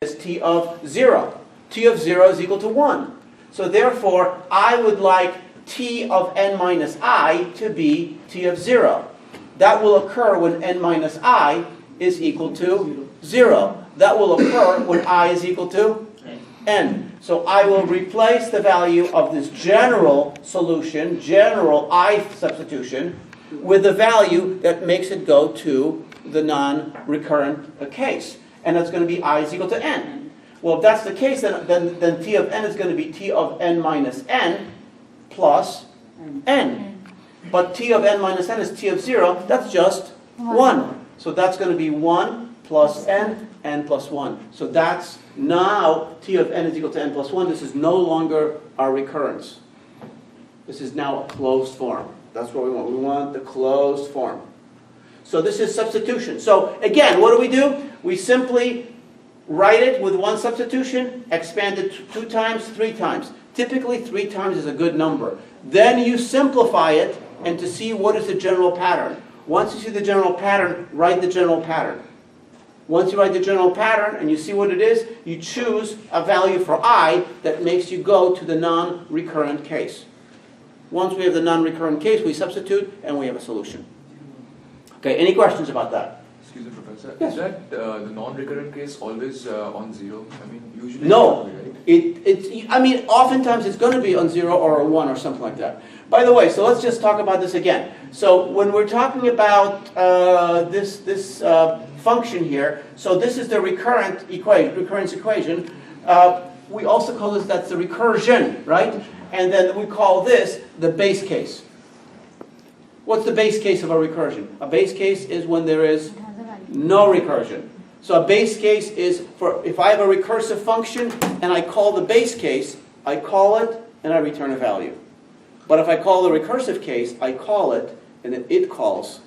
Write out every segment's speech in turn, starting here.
is t of 0. T of 0 is equal to 1. So therefore, I would like t of n minus I to be t of 0. That will occur when n minus I is equal to 0. That will occur when I is equal to n. So I will replace the value of this general solution, general I substitution, with the value that makes it go to the non-recurrent case. And that's going to be I is equal to n. Well, if that's the case, then t of n is going to be t of n minus n plus n. But t of n minus n is t of 0. That's just 1. So that's going to be 1 plus n plus 1. So that's now t of n is equal to n plus 1. This is no longer our recurrence. This is now a closed form. That's what we want. We want the closed form. So this is substitution. So again, what do? We simply write it with one substitution, expand it 2 times, 3 times. Typically 3 times is a good number. Then you simplify it and to see what is the general pattern. Once you see the general pattern, write the general pattern. Once you write the general pattern and you see what it is, you choose a value for I that makes you go to the non-recurrent case. Once we have the non-recurrent case, we substitute and we have a solution. Okay, any questions about that? Excuse me, Professor. Yes. Is that the non-recurrent case always on 0? I mean, usually... No. Right? Oftentimes it's going to be on 0 or a 1 or something like that. By the way, so let's just talk about this again. So when we're talking about this function here, so this is the recurrence equation. We also call that's the recursion, right? And then we call this the base case. What's the base case of a recursion? A base case is when there is no recursion. So a base case is for if I have a recursive function and I call the base case, I call it and I return a value. But if I call the recursive case, I call it and then it calls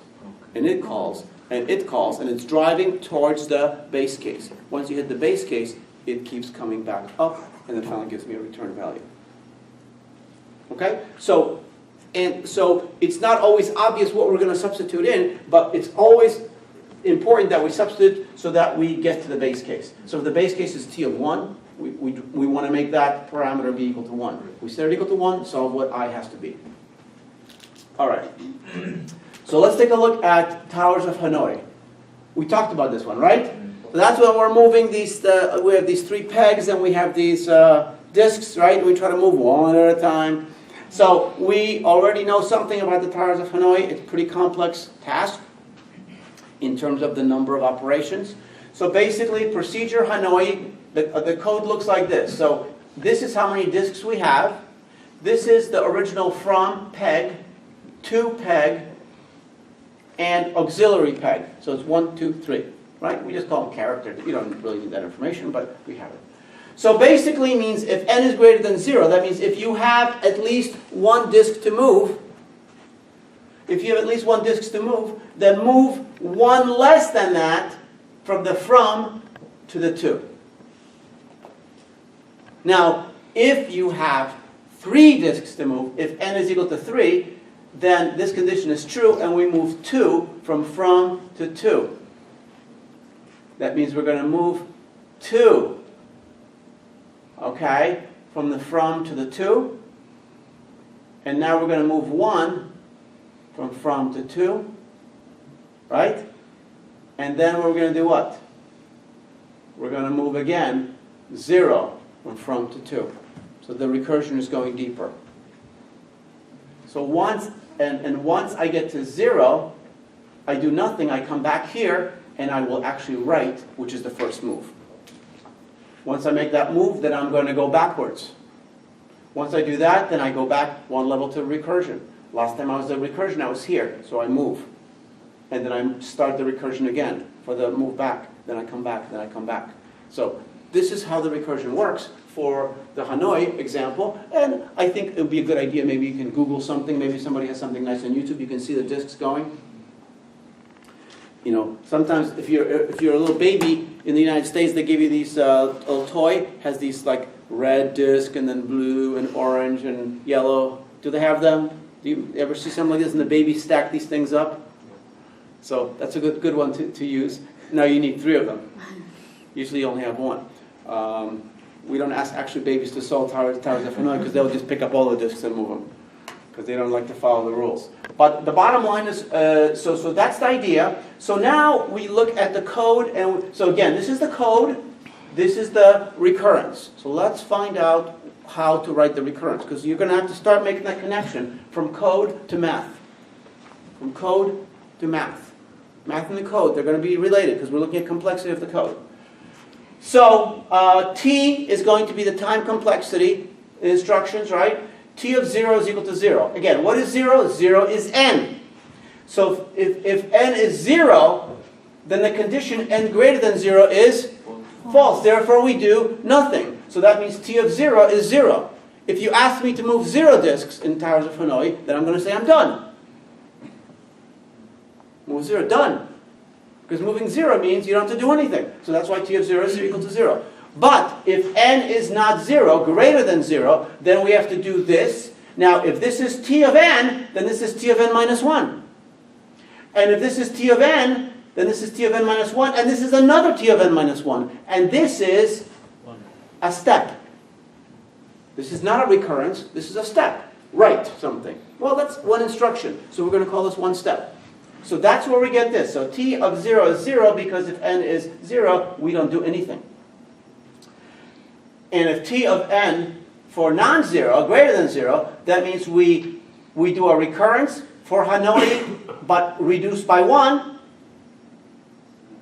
and it calls and it calls and it's driving towards the base case. Once you hit the base case, it keeps coming back up and then finally gives me a return value. Okay? So it's not always obvious what we're going to substitute in, but it's always important that we substitute so that we get to the base case. So if the base case is t of 1, we want to make that parameter be equal to 1. We set it equal to 1, solve what I has to be. All right. So let's take a look at Towers of Hanoi. We talked about this one, right? So that's when we're moving these, we have these 3 pegs and we have these discs, right? We try to move one at a time. So we already know something about the Towers of Hanoi. It's a pretty complex task in terms of the number of operations. So basically, procedure Hanoi, the code looks like this. So this is how many disks we have. This is the original from peg, to peg, and auxiliary peg. So it's 1, 2, 3, right? We just call them characters. You don't really need that information, but we have it. So basically means if n is greater than 0, that means if you have at least 1 disk to move, then move 1 less than that from the from to the to. Now, if you have 3 disks to move, if n is equal to 3, then this condition is true and we move 2 from to 2. That means we're going to move 2. Okay, from the from to the to. And now we're going to move 1 from to 2. Right? And then we're going to do what? We're going to move again 0 from to 2. So the recursion is going deeper. So once I get to 0, I do nothing. I come back here and I will actually write, which is the first move. Once I make that move, then I'm going to go backwards. Once I do that, then I go back 1 level to recursion. Last time I was at recursion, I was here, so I move. And then I start the recursion again for the move back. Then I come back, then I come back. So this is how the recursion works for the Hanoi example. And I think it would be a good idea, maybe you can Google something, maybe somebody has something nice on YouTube, you can see the disks going. You know, sometimes if you're a little baby in the United States, they give you these little toy, has these like red disc and then blue and orange and yellow. Do they have them? Do you ever see something like this and the baby stack these things up? So that's a good one to use. Now you need 3 of them. Usually you only have 1. We don't ask actually babies to solve towers of Hanoi because they'll just pick up all the disks and move them because they don't like to follow the rules. But the bottom line is, so that's the idea. So now we look at the code, and so again, this is the code, this is the recurrence. So let's find out how to write the recurrence, because you're going to have to start making that connection from code to math. From code to math. Math and the code, they're going to be related because we're looking at complexity of the code. So t is going to be the time complexity instructions, right? T of 0 is equal to 0. Again, what is 0? 0 is n. So if n is 0, then the condition n greater than 0 is false. Therefore, we do nothing. So that means t of 0 is 0. If you ask me to move 0 disks in Towers of Hanoi, then I'm going to say I'm done. Move 0, done. Because moving 0 means you don't have to do anything. So that's why t of 0 is equal to 0. But if n is not 0, greater than 0, then we have to do this. Now, if this is t of n, then this is t of n minus 1. And if this is t of n, then this is t of n minus 1. And this is another t of n minus 1. And this is a step. This is not a recurrence. This is a step. Write something. Well, that's one instruction. So we're going to call this one step. So that's where we get this. So t of 0 is 0 because if n is 0, we don't do anything. And if t of n for non-zero, greater than 0, that means we do a recurrence for Hanoi, but reduced by 1.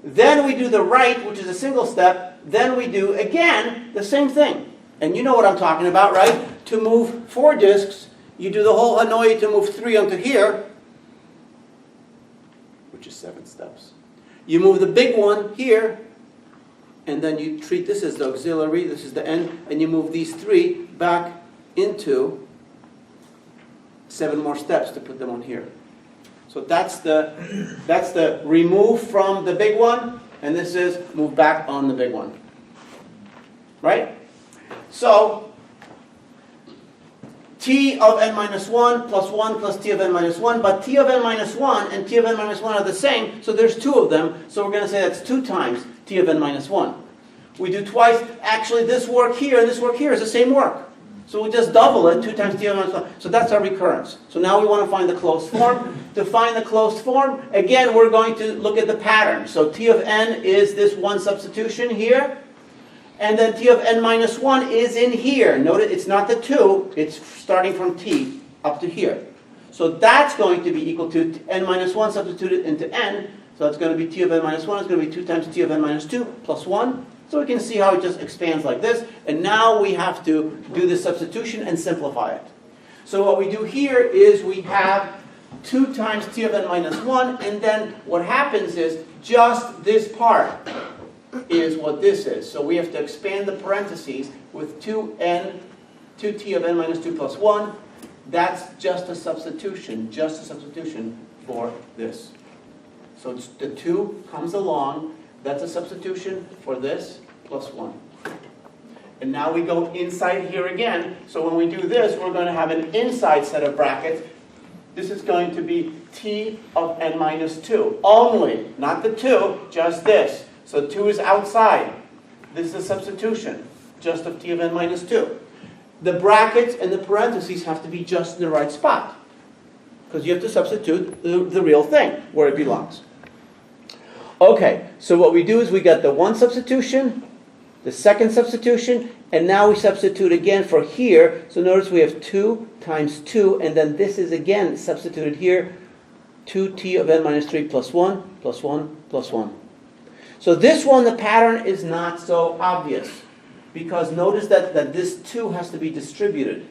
Then we do the write, which is a single step. Then we do, again, the same thing. And you know what I'm talking about, right? To move 4 disks, you do the whole Hanoi to move 3 onto here, which is 7 steps. You move the big one here, and then you treat this as the auxiliary, this is the end, and you move these 3 back into 7 more steps to put them on here. So that's the remove from the big one, and this is move back on the big one. Right? So t of n minus 1 plus 1 plus t of n minus 1, but t of n minus 1 and t of n minus 1 are the same, so there's 2 of them, so we're going to say that's 2 times t of n minus 1. We do twice, actually this work here and this work here is the same work. So we just double it, 2 times t of n minus 1. So that's our recurrence. So now we want to find the closed form. To find the closed form, again, we're going to look at the pattern. So t of n is this one substitution here. And then t of n minus 1 is in here. Notice it's not the 2, it's starting from t up to here. So that's going to be equal to n minus 1 substituted into n. So that's going to be t of n minus 1 is going to be 2 times t of n minus 2 plus 1. So we can see how it just expands like this. And now we have to do the substitution and simplify it. So what we do here is we have 2 times t of n minus 1. And then what happens is just this part is what this is. So we have to expand the parentheses with 2t of n minus 2 plus 1. That's just a substitution for this. So the 2 comes along. That's a substitution for this plus 1. And now we go inside here again. So when we do this, we're going to have an inside set of brackets. This is going to be t of n minus 2. Only, not the 2, just this. So 2 is outside. This is a substitution, just of t of n minus 2. The brackets and the parentheses have to be just in the right spot, because you have to substitute the real thing where it belongs. Okay, so what we do is we got the one substitution, the second substitution, and now we substitute again for here. So notice we have 2 times 2, and then this is again substituted here, 2t of n minus 3 plus 1, plus 1, plus 1. So this one, the pattern is not so obvious, because notice that this 2 has to be distributed.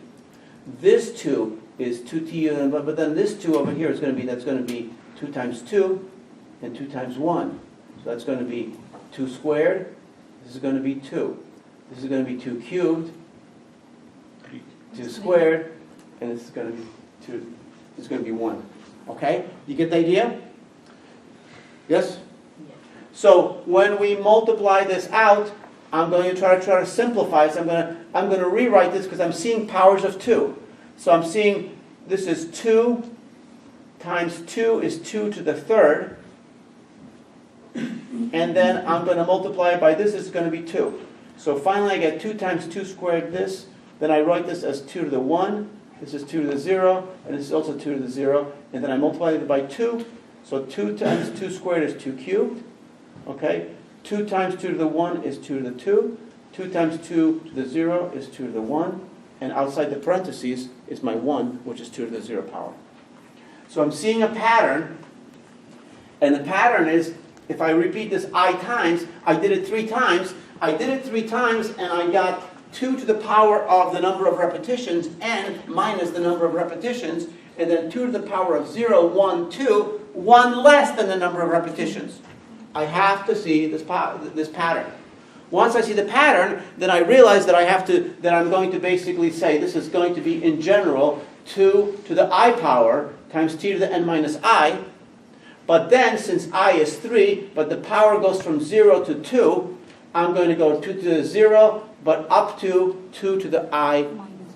This 2 is 2t, but then this 2 over here is going to be, that's going to be 2 times 2 and 2 times 1. So that's going to be 2 squared. This is going to be 2. This is going to be 2 cubed, 2 squared, and this is going to be 2. This is going to be 1. Okay? You get the idea? Yes? So when we multiply this out, I'm going to try to simplify this. I'm going to rewrite this because I'm seeing powers of 2. So I'm seeing this is 2 times 2 is 2 to the third. And then I'm going to multiply it by this. This is going to be 2. So finally I get 2 times 2 squared this. Then I write this as 2 to the 1. This is 2 to the 0. And this is also 2 to the 0. And then I multiply it by 2. So 2 times 2 squared is 2 cubed. Okay? 2 times 2 to the 1 is 2 to the 2. 2 times 2 to the 0 is 2 to the 1. And outside the parentheses is my 1, which is 2 to the 0 power. So I'm seeing a pattern. And the pattern is, if I repeat this I times, I did it 3 times. I did it 3 times, and I got 2 to the power of the number of repetitions, n minus the number of repetitions, and then 2 to the power of 0, 1, 2, 1 less than the number of repetitions. I have to see this pattern. Once I see the pattern, then I realize that I'm going to basically say this is going to be, in general, 2 to the I power times t to the n minus I. But then, since I is 3, but the power goes from 0 to 2, I'm going to go 2 to the 0, but up to 2 to the I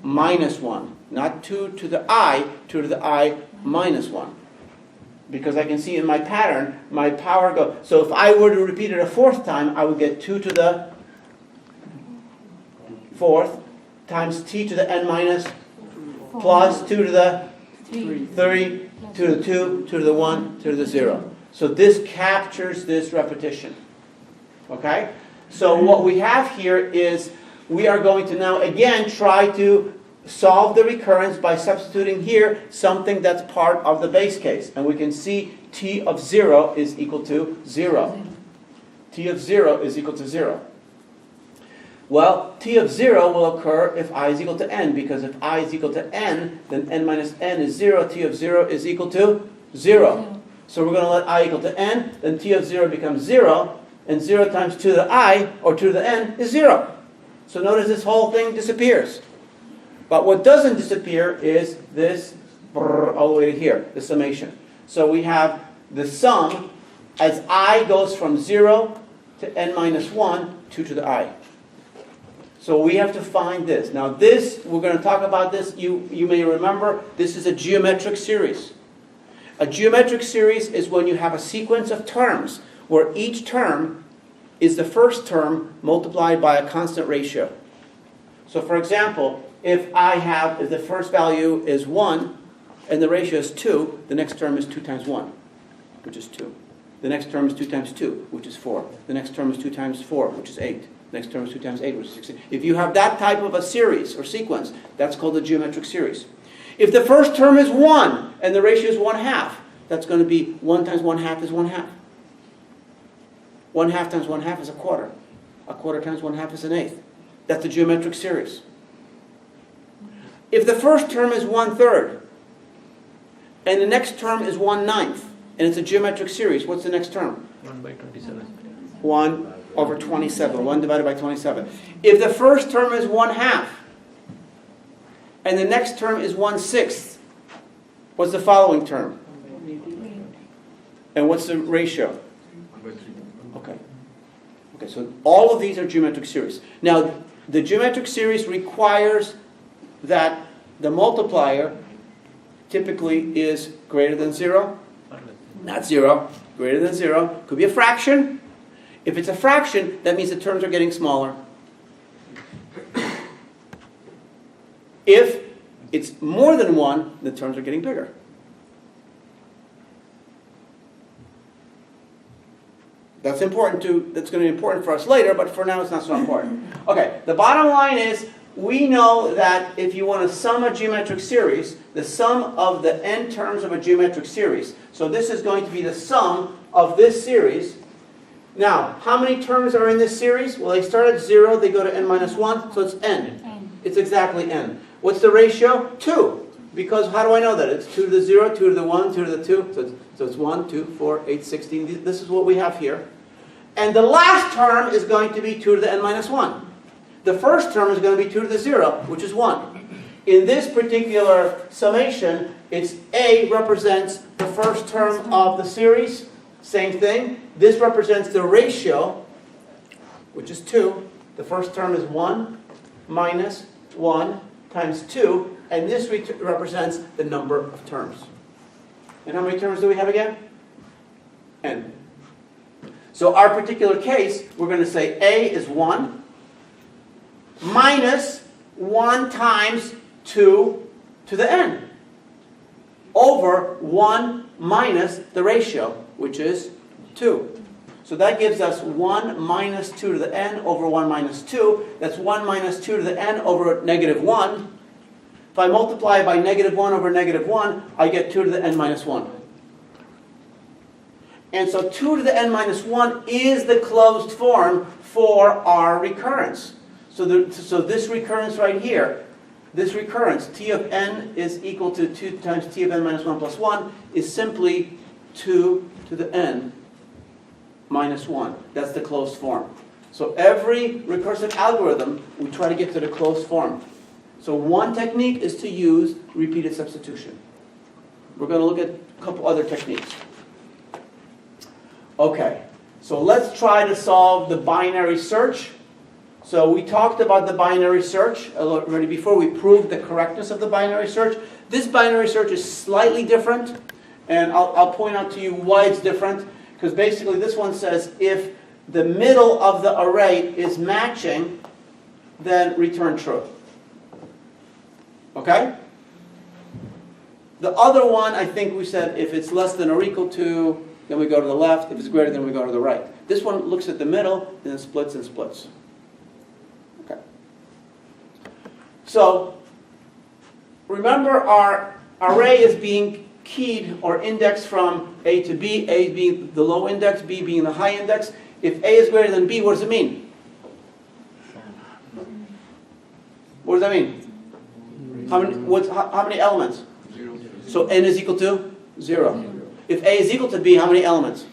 minus 1. Not 2 to the I, 2 to the I minus 1. Because I can see in my pattern, my power goes. So if I were to repeat it a 4th time, I would get 2 to the 4th times t to the n minus plus 2 to the 3, 2 to the 2, 2 to the 1, 2 to the 0. So this captures this repetition. Okay? So what we have here is we are going to now again try to solve the recurrence by substituting here something that's part of the base case. And we can see t of 0 is equal to 0. T of 0 is equal to 0. Well, t of 0 will occur if I is equal to n, because if I is equal to n, then n minus n is 0. T of 0 is equal to 0. So we're going to let I equal to n, then t of 0 becomes 0, and 0 times 2 to the I, or 2 to the n, is 0. So notice this whole thing disappears. But what doesn't disappear is this all the way to here, the summation. So we have the sum as I goes from 0 to n minus 1, 2 to the I. So we have to find this. Now this, we're going to talk about this. You may remember, this is a geometric series. A geometric series is when you have a sequence of terms where each term is the first term multiplied by a constant ratio. So for example, if the first value is 1 and the ratio is 2, the next term is 2 times 1, which is 2. The next term is 2 times 2, which is 4. The next term is 2 times 4, which is 8. The next term is 2 times 8, which is 16. If you have that type of a series or sequence, that's called a geometric series. If the first term is 1 and the ratio is 1/2, that's going to be 1 times 1/2 is 1/2. 1/2 times 1/2 is a quarter. A quarter times 1/2 is an eighth. That's a geometric series. If the first term is 1/3 and the next term is 1/9, and it's a geometric series, what's the next term? 1 by 27. 1 over 27. 1 divided by 27. If the first term is 1/2 and the next term is 1/6, what's the following term? And what's the ratio? 1 by 3. Okay. Okay, so all of these are geometric series. Now, the geometric series requires that the multiplier typically is greater than 0. Not 0. Greater than 0. Could be a fraction. If it's a fraction, that means the terms are getting smaller. If it's more than 1, the terms are getting bigger. That's going to be important for us later, but for now it's not so important. Okay, the bottom line is, we know that if you want to sum a geometric series, the sum of the n terms of a geometric series, so this is going to be the sum of this series. Now, how many terms are in this series? Well, they start at 0, they go to n minus 1, so it's n. It's exactly n. What's the ratio? 2. Because how do I know that? It's 2 to the 0, 2 to the 1, 2 to the 2. So it's 1, 2, 4, 8, 16. This is what we have here. And the last term is going to be 2 to the n minus 1. The first term is going to be 2 to the 0, which is 1. In this particular summation, it's A represents the first term of the series. Same thing. This represents the ratio, which is 2. The first term is 1 minus 1 times 2. And this represents the number of terms. And how many terms do we have again? N. So our particular case, we're going to say A is 1. minus 1 times 2 to the n over 1 minus the ratio, which is 2. So that gives us 1 minus 2 to the n over 1 minus 2. That's 1 minus 2 to the n over negative 1. If I multiply by negative 1 over negative 1, I get 2 to the n minus 1. And so 2 to the n minus 1 is the closed form for our recurrence. So this recurrence right here, this recurrence, t of n is equal to 2 times t of n minus 1 plus 1, is simply 2 to the n minus 1. That's the closed form. So every recursive algorithm, we try to get to the closed form. So one technique is to use repeated substitution. We're going to look at a couple other techniques. Okay, so let's try to solve the binary search. So we talked about the binary search already before. We proved the correctness of the binary search. This binary search is slightly different, and I'll point out to you why it's different. Because basically this one says if the middle of the array is matching, then return true. Okay? The other one, I think we said if it's less than or equal to, then we go to the left. If it's greater than, we go to the right. This one looks at the middle, and then splits and splits. Okay. So, remember our array is being keyed or indexed from A to B, A being the low index, B being the high index. If A is greater than B, what does it mean? What does that mean? How many elements? 0. So n is equal to 0. If A is equal to B, how many elements?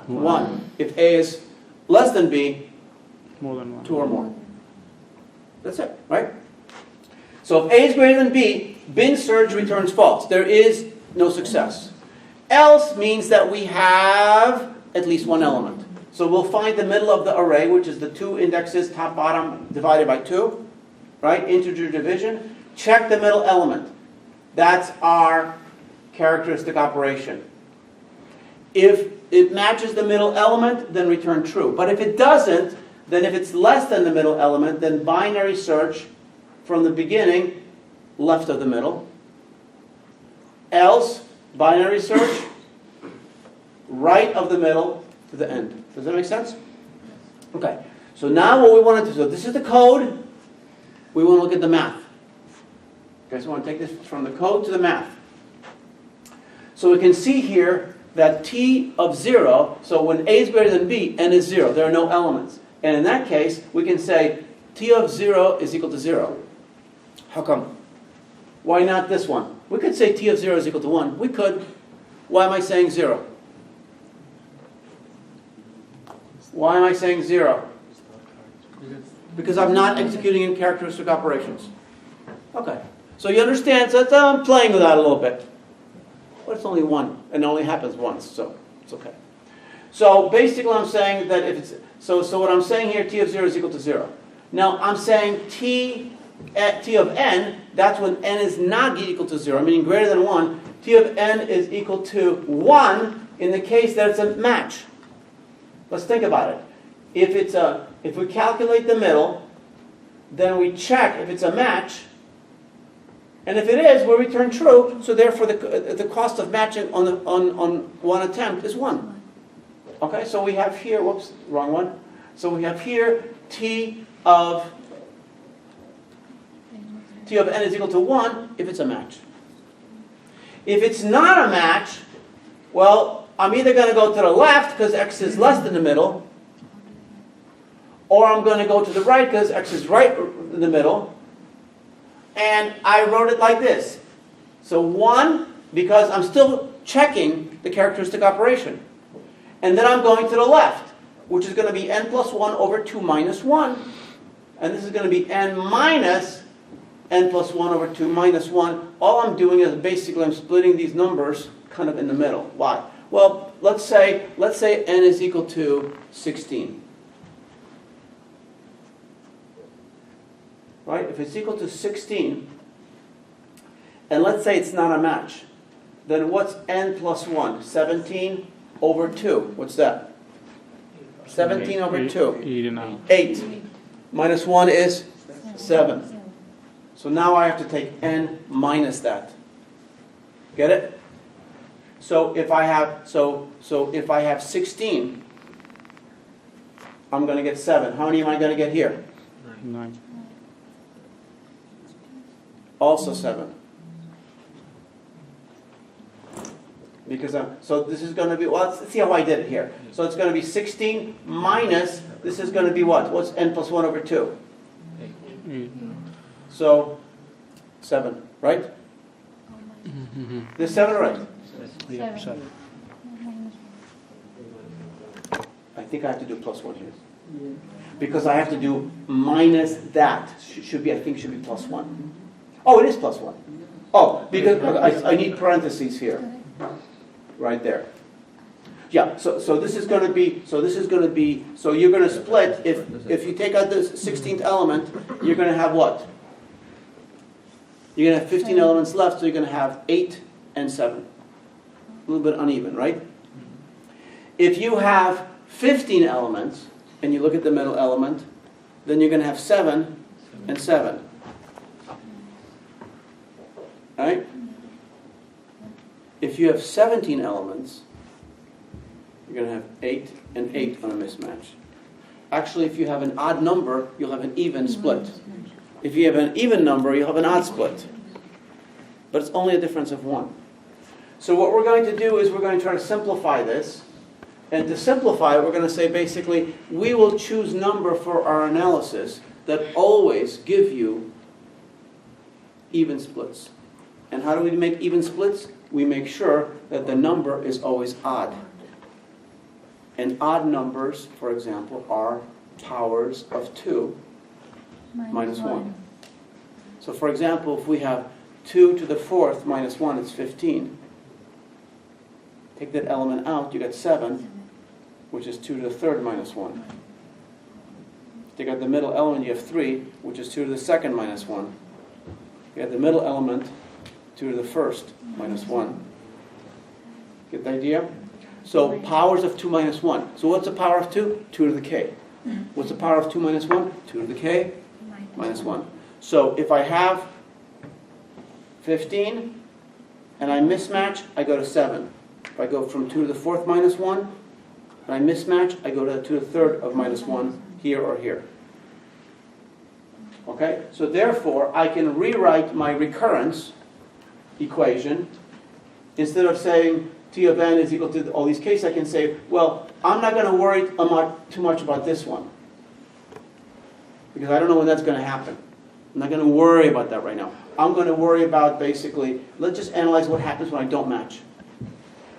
1. If A is less than B, More than 1. 2 or more. That's it, right? So if A is greater than B, bin search returns false. There is no success. Else means that we have at least one element. So we'll find the middle of the array, which is the 2 indexes, top, bottom, divided by 2, right? Integer division. Check the middle element. That's our characteristic operation. If it matches the middle element, then return true. But if it doesn't, then if it's less than the middle element, then binary search from the beginning, left of the middle. Else, binary search, right of the middle to the end. Does that make sense? Okay. So now what we want to do, so this is the code. We want to look at the math. Okay, so I want to take this from the code to the math. So we can see here that t of 0, so when a is greater than b, n is 0. There are no elements. And in that case, we can say t of 0 is equal to 0. How come? Why not this one? We could say t of 0 is equal to 1. We could. Why am I saying 0? Why am I saying 0? Because I'm not executing in characteristic operations. Okay. So you understand, so I'm playing with that a little bit. But it's only 1, and it only happens once, so it's okay. So basically I'm saying that if it's, so what I'm saying here, t of 0 is equal to 0. Now I'm saying t of n, that's when n is not equal to 0, meaning greater than 1. T of n is equal to 1 in the case that it's a match. Let's think about it. If we calculate the middle, then we check if it's a match, and if it is, we'll return true. So therefore, the cost of matching on one attempt is 1. Okay, so we have here, whoops, wrong one. So we have here t of n is equal to 1 if it's a match. If it's not a match, well, I'm either going to go to the left because x is less than the middle, or I'm going to go to the right because x is right in the middle. And I wrote it like this. So 1, because I'm still checking the characteristic operation. And then I'm going to the left, which is going to be n plus 1 over 2 minus 1. And this is going to be n minus n plus 1 over 2 minus 1. All I'm doing is basically I'm splitting these numbers kind of in the middle. Why? Well, let's say n is equal to 16. Right? If it's equal to 16, and let's say it's not a match, then what's n plus 1? 17 over 2. What's that? 17 over 2. 8 and a half. 8. Minus 1 is 7. So now I have to take n minus that. Get it? So if I have if I have 16, I'm going to get 7. How many am I going to get here? 9. Also 7. Because so this is going to be, well, let's see how I did it here. So it's going to be 16 minus, this is going to be what? What's n plus 1 over 2? 8. So 7, right? There's 7, right? Yeah, 7. I think I have to do plus 1 here. Because I have to do minus that. Should be, I think should be plus 1. Oh, it is plus 1. Oh, because I need parentheses here. Right there. Yeah, so this is going to be, so you're going to split, if you take out this 16th element, you're going to have what? You're going to have 15 elements left, so you're going to have 8 and 7. A little bit uneven, right? If you have 15 elements, and you look at the middle element, then you're going to have 7 and 7. Right? If you have 17 elements, you're going to have 8 and 8 on a mismatch. Actually, if you have an odd number, you'll have an even split. If you have an even number, you'll have an odd split. But it's only a difference of 1. So what we're going to do is we're going to try to simplify this. And to simplify it, we're going to say basically, we will choose number for our analysis that always give you even splits. And how do we make even splits? We make sure that the number is always odd. And odd numbers, for example, are powers of 2 minus 1. So for example, if we have 2 to the 4th minus 1, it's 15. Take that element out, you get 7, which is 2 to the 3rd minus 1. Take out the middle element, you have 3, which is 2 to the 2nd minus 1. You have the middle element, 2 to the 1st minus 1. Get the idea? So powers of 2 minus 1. So what's the power of 2? 2 to the k. What's the power of 2 minus 1? 2 to the k minus 1. So if I have 15 and I mismatch, I go to 7. If I go from 2 to the 4th minus 1, and I mismatch, I go to 2 to the 3rd of minus 1 here or here. Okay? So therefore, I can rewrite my recurrence equation. Instead of saying T of n is equal to all these k's, I can say, well, I'm not going to worry too much about this one. Because I don't know when that's going to happen. I'm not going to worry about that right now. I'm going to worry about basically, let's just analyze what happens when I don't match.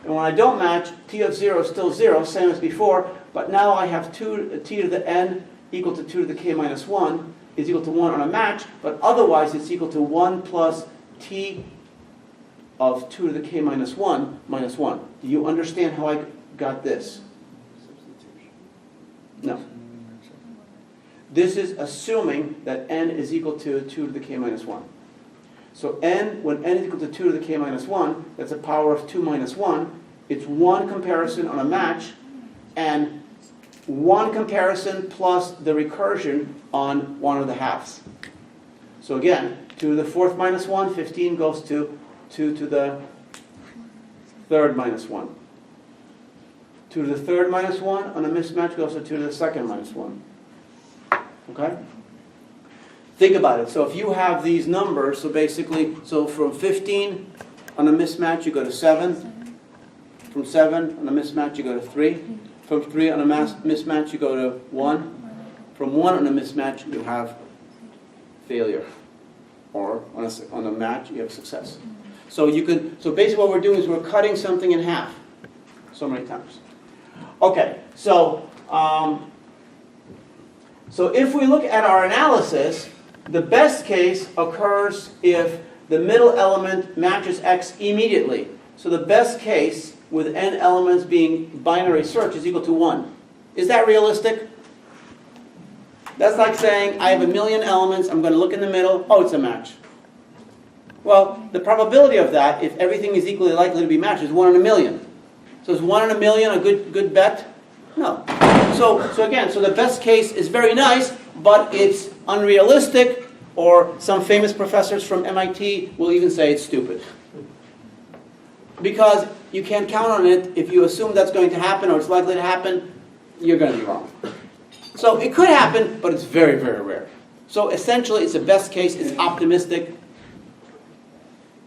And when I don't match, T of 0 is still 0, same as before, but now I have T to the n equal to 2 to the k minus 1 is equal to 1 on a match, but otherwise it's equal to 1 plus T of 2 to the k minus 1 minus 1. Do you understand how I got this? No. This is assuming that n is equal to 2 to the k minus 1. So when n is equal to 2 to the k minus 1, that's a power of 2 minus 1. It's one comparison on a match, and one comparison plus the recursion on one of the halves. So again, 2 to the 4th minus 1, 15 goes to 2 to the 3rd minus 1. 2 to the 3rd minus 1 on a mismatch goes to 2 to the 2nd minus 1. Okay? Think about it. So if you have these numbers, so basically, so from 15 on a mismatch you go to 7. From 7 on a mismatch you go to 3. From 3 on a mismatch you go to 1. From 1 on a mismatch you have failure. Or on a match you have success. So basically what we're doing is we're cutting something in half. So many times. Okay, so if we look at our analysis, the best case occurs if the middle element matches X immediately. So the best case with n elements being binary search is equal to 1. Is that realistic? That's like saying I have 1,000,000 elements, I'm going to look in the middle, oh, it's a match. Well, the probability of that, if everything is equally likely to be matched, is 1 in 1,000,000. So is 1 in 1,000,000 a good bet? No. So again, the best case is very nice, but it's unrealistic or some famous professors from MIT will even say it's stupid. Because you can't count on it. If you assume that's going to happen or it's likely to happen, you're going to be wrong. So it could happen, but it's very, very rare. So essentially, it's a best case, it's optimistic.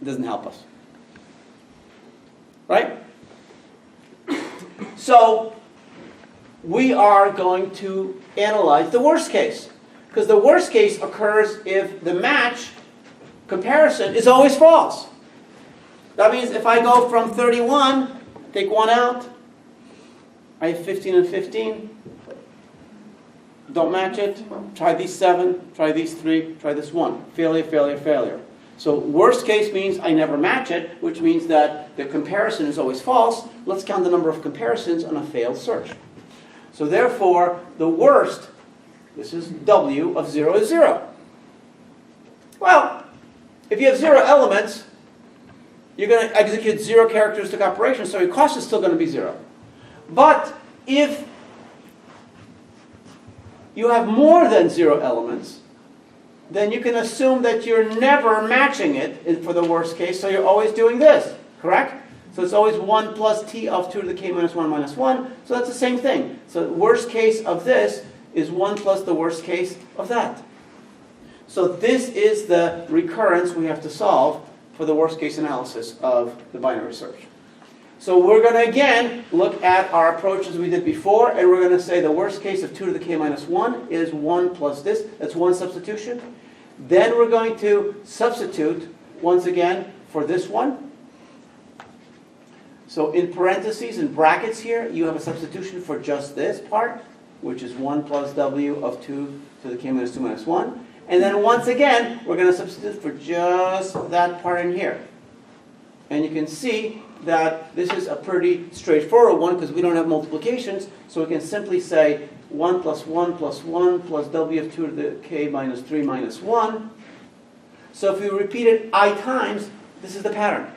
It doesn't help us. Right? So we are going to analyze the worst case. Because the worst case occurs if the match comparison is always false. That means if I go from 31, take 1 out, I have 15 and 15. Don't match it. Try these 7, try these 3, try this 1. Failure, failure, failure. So worst case means I never match it, which means that the comparison is always false. Let's count the number of comparisons on a failed search. So therefore, the worst, this is W of 0 is 0. Well, if you have 0 elements, you're going to execute 0 characteristic operations, so your cost is still going to be 0. But if you have more than 0 elements, then you can assume that you're never matching it for the worst case, so you're always doing this, correct? So it's always 1 plus t of 2 to the k minus 1 minus 1, so that's the same thing. So the worst case of this is 1 plus the worst case of that. So this is the recurrence we have to solve for the worst case analysis of the binary search. So we're going to again look at our approaches we did before, and we're going to say the worst case of 2 to the k minus 1 is 1 plus this. That's one substitution. Then we're going to substitute once again for this one. So in parentheses, in brackets here, you have a substitution for just this part, which is 1 plus w of 2 to the k minus 2 minus 1. And then once again, we're going to substitute for just that part in here. And you can see that this is a pretty straightforward one because we don't have multiplications. So we can simply say 1 plus 1 plus 1 plus w of 2 to the k minus 3 minus 1. So if we repeat it I times, this is the pattern.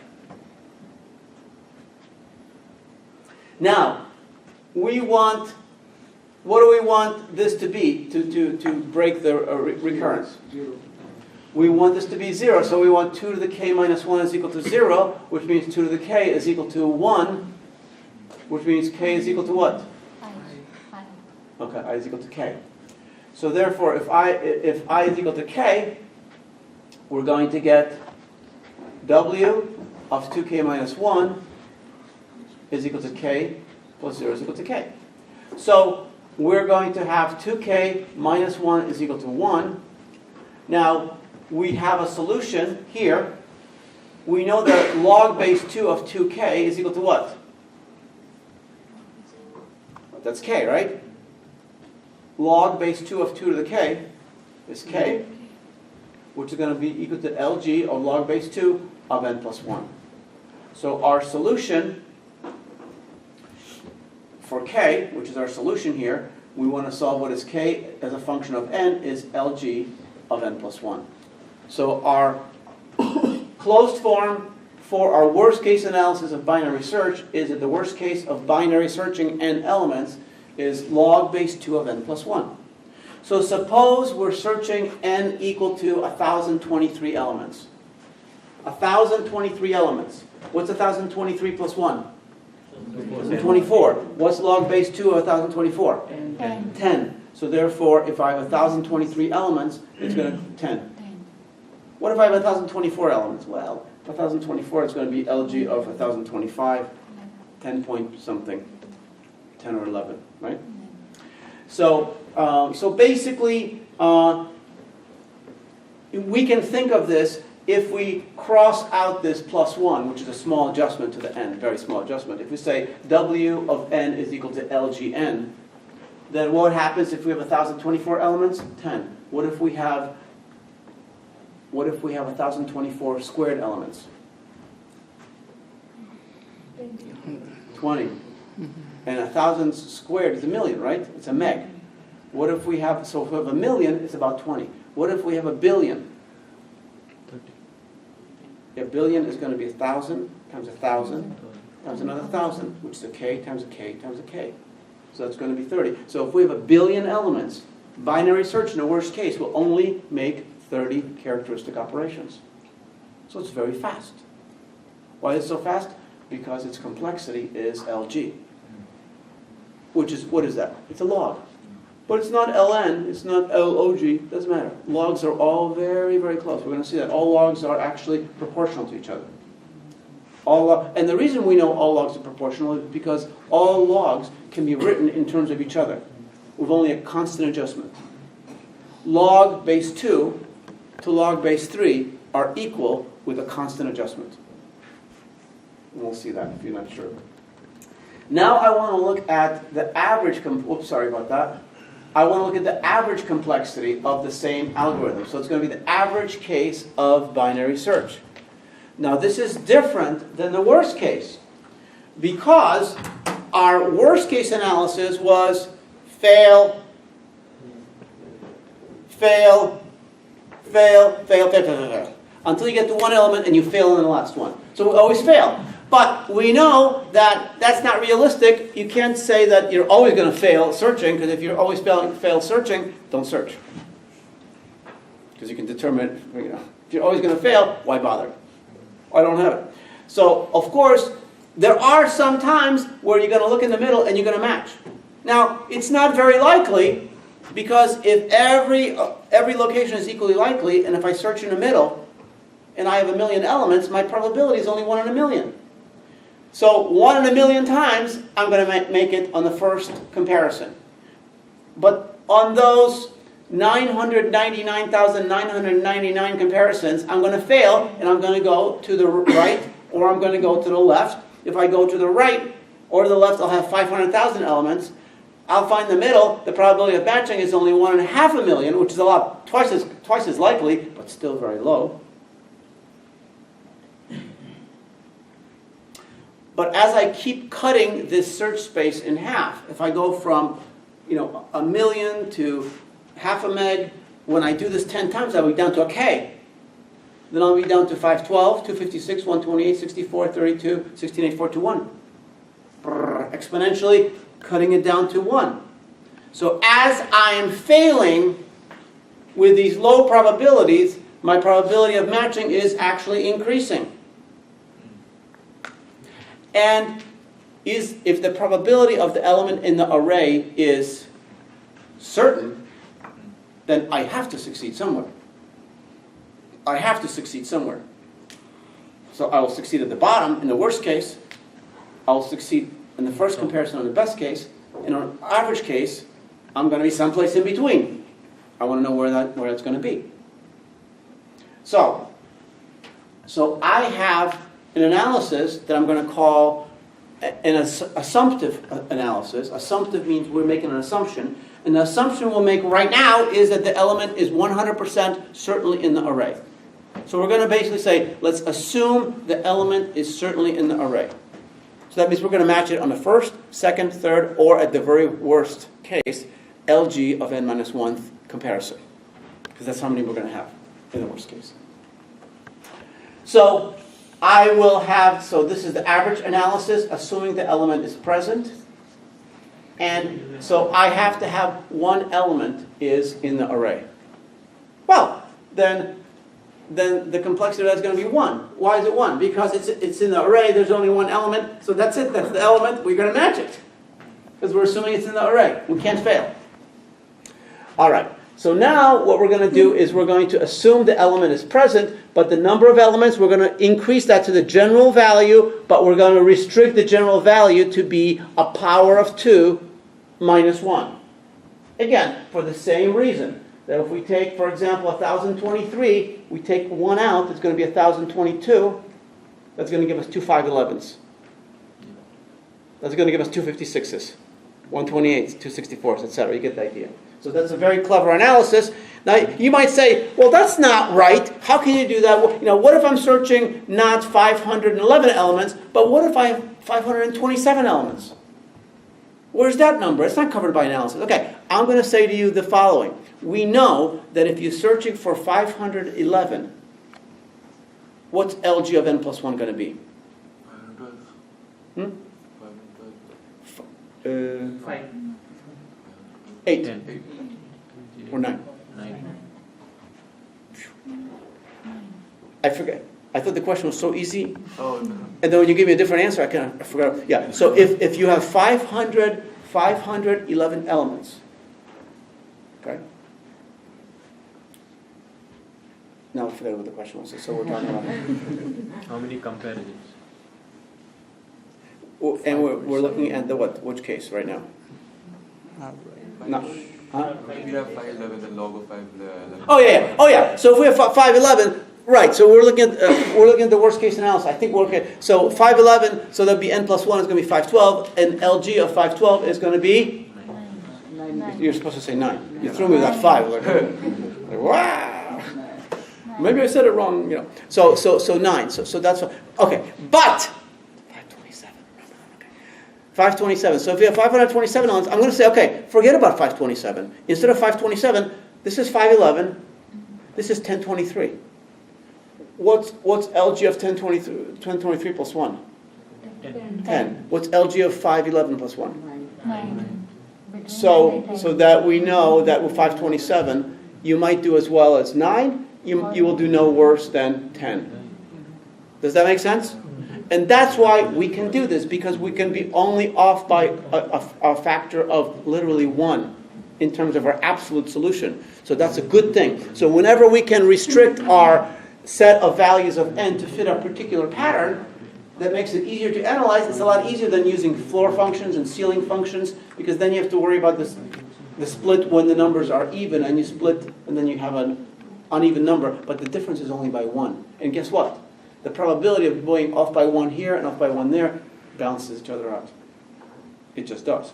Now, what do we want this to be to break the recurrence? 0. We want this to be 0, so we want 2 to the k minus 1 is equal to 0, which means 2 to the k is equal to 1, which means k is equal to what? I. Okay, I is equal to k. So therefore, if I is equal to k, we're going to get w of 2k minus 1 is equal to k plus 0 is equal to k. So we're going to have 2k minus 1 is equal to 1. Now, we have a solution here. We know that log base 2 of 2k is equal to what? That's k, right? Log base 2 of 2 to the k is k, which is going to be equal to lg of log base 2 of n plus 1. So our solution for k, which is our solution here, we want to solve what is k as a function of n is lg of n plus 1. So our closed form for our worst case analysis of binary search is that the worst case of binary searching n elements is log base 2 of n plus 1. So suppose we're searching n equal to 1,023 elements. 1,023 elements. What's 1,023 plus 1? 24. What's log base 2 of 1,024? 10. So therefore, if I have 1,023 elements, it's going to 10. What if I have 1,024 elements? Well, 1,024 is going to be LG of 1,025, 10 point something, 10 or 11, right? So, so basically, we can think of this if we cross out this plus 1, which is a small adjustment to the n, very small adjustment. If we say W of n is equal to LGN, then what happens if we have 1,024 elements? 10. What if we have 1,024 squared elements? 20. And 1,000 squared is a million, right? It's a meg. What if we have, so if we have a million, it's about 20. What if we have a billion? 30. A billion is going to be 1,000 times 1,000 times another 1,000, which is a k times a k times a k. So that's going to be 30. So if we have a billion elements, binary search in the worst case will only make 30 characteristic operations. So it's very fast. Why is it so fast? Because its complexity is LG. Which is, what is that? It's a log. But it's not ln, it's not log, doesn't matter. Logs are all very, very close. We're going to see that. All logs are actually proportional to each other. And the reason we know all logs are proportional is because all logs can be written in terms of each other with only a constant adjustment. Log base 2 to log base 3 are equal with a constant adjustment. And we'll see that if you're not sure. Now I want to look at the average, I want to look at the average complexity of the same algorithm. So it's going to be the average case of binary search. Now this is different than the worst case because our worst case analysis was fail, fail, fail, fail, fail, fail, fail, fail, until you get to one element and you fail in the last one. So we always fail. But we know that that's not realistic. You can't say that you're always going to fail searching, because if you're always fail searching, don't search. Because you can determine, if you're always going to fail, why bother? I don't have it. So, of course, there are some times where you're going to look in the middle and you're going to match. Now, it's not very likely, because if every location is equally likely, and if I search in the middle, and I have 1,000,000 elements, my probability is only 1 in 1,000,000. So 1 in 1,000,000 times, I'm going to make it on the first comparison. But on those 999,999 comparisons, I'm going to fail, and I'm going to go to the right, or I'm going to go to the left. If I go to the right or the left, I'll have 500,000 elements. I'll find the middle. The probability of matching is only 1.5 which is twice as likely, but still very low. But as I keep cutting this search space in half, if I go from 1,000,000 to 0.5 meg, when I do this 10 times, I'll be down to a K. Then I'll be down to 512, 256, 128, 64, 32, 16, 84 to 1. Exponentially cutting it down to 1. So as I am failing with these low probabilities, my probability of matching is actually increasing. And if the probability of the element in the array is certain, then I have to succeed somewhere. I have to succeed somewhere. So I will succeed at the bottom in the worst case. I will succeed in the first comparison in the best case. In an average case, I'm going to be someplace in between. I want to know where that's going to be. So I have an analysis that I'm going to call an assumptive analysis. Assumptive means we're making an assumption. And the assumption we'll make right now is that the element is 100% certainly in the array. So we're going to basically say, let's assume the element is certainly in the array. So that means we're going to match it on the first, second, third, or at the very worst case, LG of n-1 comparison. Because that's how many we're going to have in the worst case. So I will have, so this is the average analysis, assuming the element is present. And so I have to have one element is in the array. Well, then the complexity of that is going to be 1. Why is it 1? Because it's in the array, there's only one element, so that's it, that's the element, we're going to match it. Because we're assuming it's in the array. We can't fail. All right. So now what we're going to do is we're going to assume the element is present, but the number of elements, we're going to increase that to the general value, but we're going to restrict the general value to be a power of 2 minus 1. Again, for the same reason, that if we take, for example, 1,023, we take 1 out, it's going to be 1,022, that's going to give us 2 511s. That's going to give us 2 56s, 128s, 2 64s, etc. You get the idea. So that's a very clever analysis. Now, you might say, well, that's not right. How can you do that? Well, what if I'm searching not 511 elements, but what if I have 527 elements? Where's that number? It's not covered by analysis. Okay, I'm going to say to you the following. We know that if you're searching for 511, what's LG of n plus 1 going to be? 512. 5. 8. 10. Or 9. 9. I forget. I thought the question was so easy. Oh, no. And then when you give me a different answer, I forgot. Yeah, so if you have 511 elements, okay? Now I forgot what the question was, so we're talking about. How many comparisons? And we're looking at the what? Which case right now? No. Huh? We have 511, the log of 511. Oh yeah. Oh yeah. So if we have 511, right? So we're looking at the worst case analysis. I think we're okay. So 511. So that'd be n plus 1 is going to be 512, and LG of 512 is going to be. You're supposed to say 9. You threw me with that 5. Like, wow. Maybe I said it wrong. You know. So 9. So that's okay. But 527. Okay. 527. So if you have 527 elements, I'm going to say, okay, forget about 527. Instead of 527, this is 511. This is 1023. What's LG of 1023 plus 1? 10. What's LG of 511 plus 1? 9. So that we know that with 527, you might do as well as 9. You will do no worse than 10. Does that make sense? And that's why we can do this, because we can be only off by a factor of literally 1 in terms of our absolute solution. So that's a good thing. So whenever we can restrict our set of values of n to fit a particular pattern, that makes it easier to analyze. It's a lot easier than using floor functions and ceiling functions, because then you have to worry about the split when the numbers are even, and you split and then you have an uneven number, but the difference is only by 1. And guess what? The probability of going off by 1 here and off by 1 there balances each other out. It just does.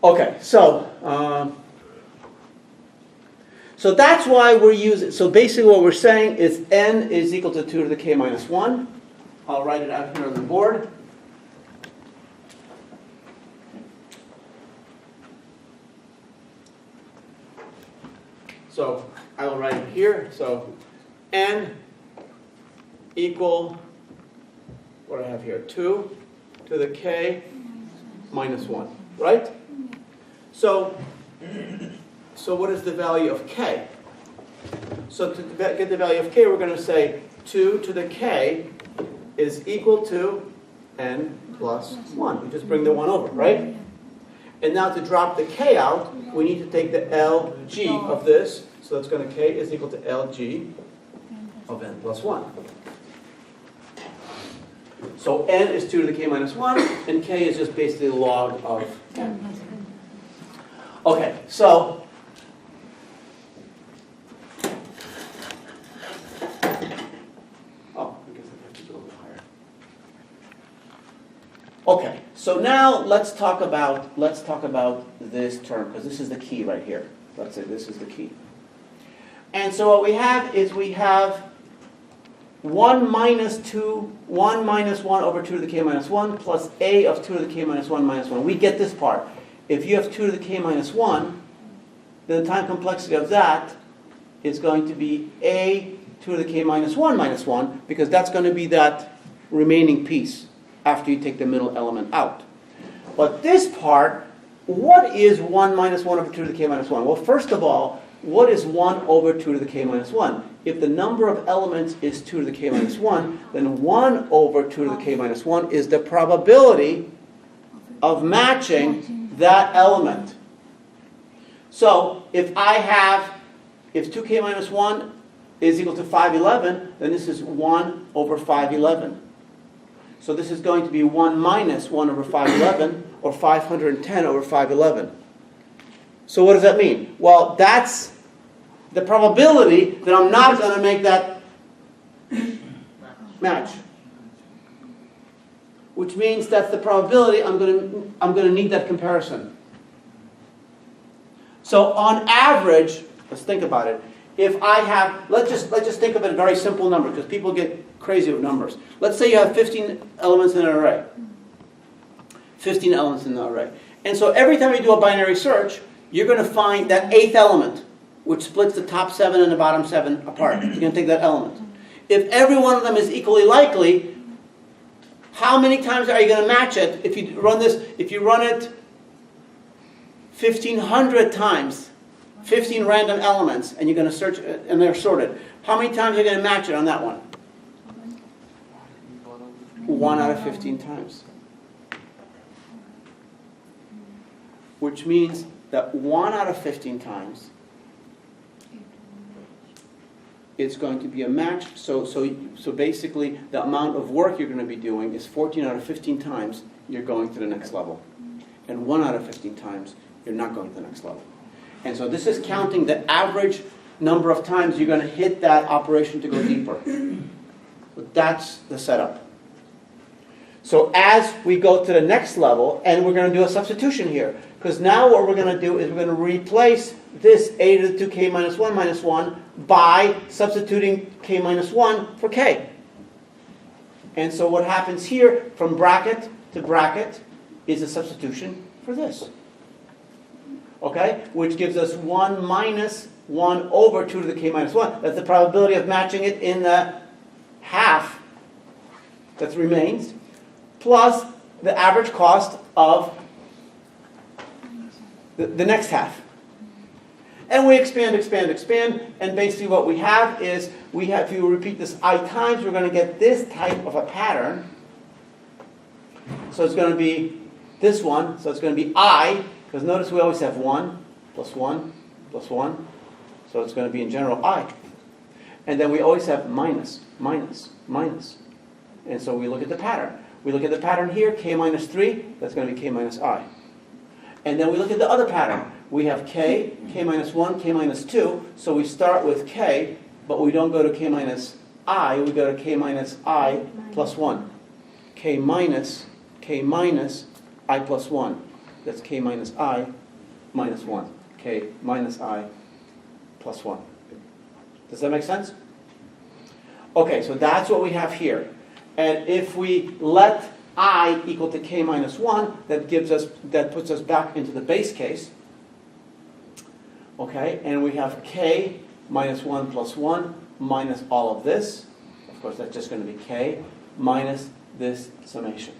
Okay, so that's why we're using, so basically what we're saying is n is equal to 2 to the k minus 1. I'll write it out here on the board. So I will write it here. So n equal, what do I have here? 2 to the k minus 1, right? So what is the value of k? So to get the value of k, we're going to say 2 to the k is equal to n plus 1. We just bring the 1 over, right? And now to drop the k out, we need to take the LG of this. So that's going to k is equal to LG of n plus 1. So n is 2 to the k minus 1, and k is just basically log of n. Okay, so okay, so now let's talk about this term, because this is the key right here. Let's say this is the key. And so what we have is we have 1 minus 1 over 2 to the k minus 1 plus a of 2 to the k minus 1 minus 1. We get this part. If you have 2 to the k minus 1, then the time complexity of that is going to be a 2 to the k minus 1 minus 1, because that's going to be that remaining piece after you take the middle element out. But this part, what is 1 minus 1 over 2 to the k minus 1? Well, first of all, what is 1 over 2 to the k minus 1? If the number of elements is 2 to the k minus 1, then 1 over 2 to the k minus 1 is the probability of matching that element. So if 2k minus 1 is equal to 511, then this is 1 over 511. So this is going to be 1 minus 1 over 511, or 510 over 511. So what does that mean? Well, that's the probability that I'm not going to make that match. Which means that's the probability I'm going to need that comparison. So on average, let's think about it. If I have, let's just think of a very simple number, because people get crazy with numbers. Let's say you have 15 elements in an array. 15 elements in an array. And so every time you do a binary search, you're going to find that 8th element, which splits the top 7 and the bottom 7 apart. You're going to take that element. If every one of them is equally likely, how many times are you going to match it? If you run it 1,500 times, 15 random elements, and you're going to search, and they're sorted. How many times are you going to match it on that one? 1 out of 15 times. Which means that 1 out of 15 times it's going to be a match. So basically, the amount of work you're going to be doing is 14 out of 15 times you're going to the next level. And 1 out of 15 times you're not going to the next level. And so this is counting the average number of times you're going to hit that operation to go deeper. But that's the setup. So as we go to the next level, and we're going to do a substitution here, because now what we're going to do is we're going to replace this a to the 2k minus 1 by substituting k minus 1 for k. And so what happens here from bracket to bracket is a substitution for this. Okay? Which gives us 1 minus 1 over 2 to the k minus 1. That's the probability of matching it in the half that remains, plus the average cost of the next half. And we expand, and basically what we have is, if you repeat this I times, we're going to get this type of a pattern. So it's going to be this one, so it's going to be I, because notice we always have 1, plus 1, plus 1, so it's going to be in general I. And then we always have minus, minus, minus. And so we look at the pattern. We look at the pattern here, k minus 3, that's going to be k minus I. And then we look at the other pattern. We have k, k minus 1, k minus 2. So we start with k, but we don't go to k minus I, we go to k minus I plus 1. K minus I plus 1. That's k minus I minus 1. K minus I plus 1. Does that make sense? Okay, so that's what we have here. And if we let I equal to k minus 1, that puts us back into the base case. Okay, and we have k minus 1 plus 1 minus all of this. Of course, that's just going to be k minus this summation.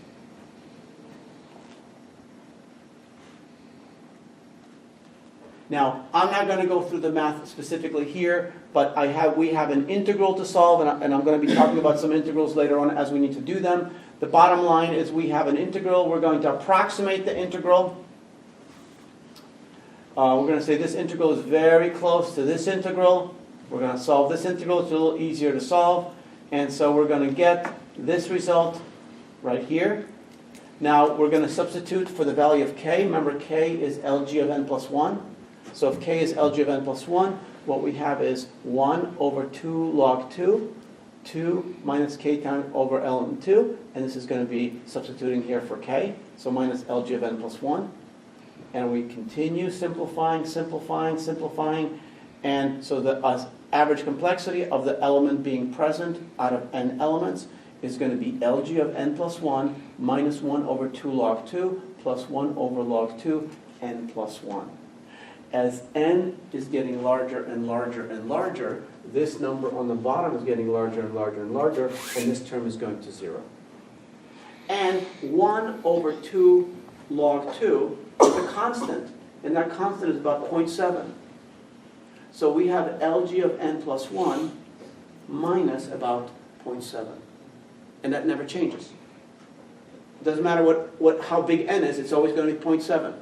Now, I'm not going to go through the math specifically here, but we have an integral to solve, and I'm going to be talking about some integrals later on as we need to do them. The bottom line is we have an integral. We're going to approximate the integral. We're going to say this integral is very close to this integral. We're going to solve this integral. It's a little easier to solve. And so we're going to get this result right here. Now, we're going to substitute for the value of k. Remember, k is Lg of n plus 1. So if k is Lg of n plus 1, what we have is 1 over 2 log 2, 2 minus k times over element 2, and this is going to be substituting here for k, so minus Lg of n plus 1. And we continue simplifying, and so the average complexity of the element being present out of n elements is going to be Lg of n plus 1 minus 1 over 2 log 2 plus 1 over log 2 n plus 1. As n is getting larger and larger and larger, this number on the bottom is getting larger and larger and larger, and this term is going to 0. And 1 over 2 log 2 is a constant, and that constant is about 0.7. So we have Lg of n plus 1 minus about 0.7. And that never changes. It doesn't matter how big n is, it's always going to be 0.7.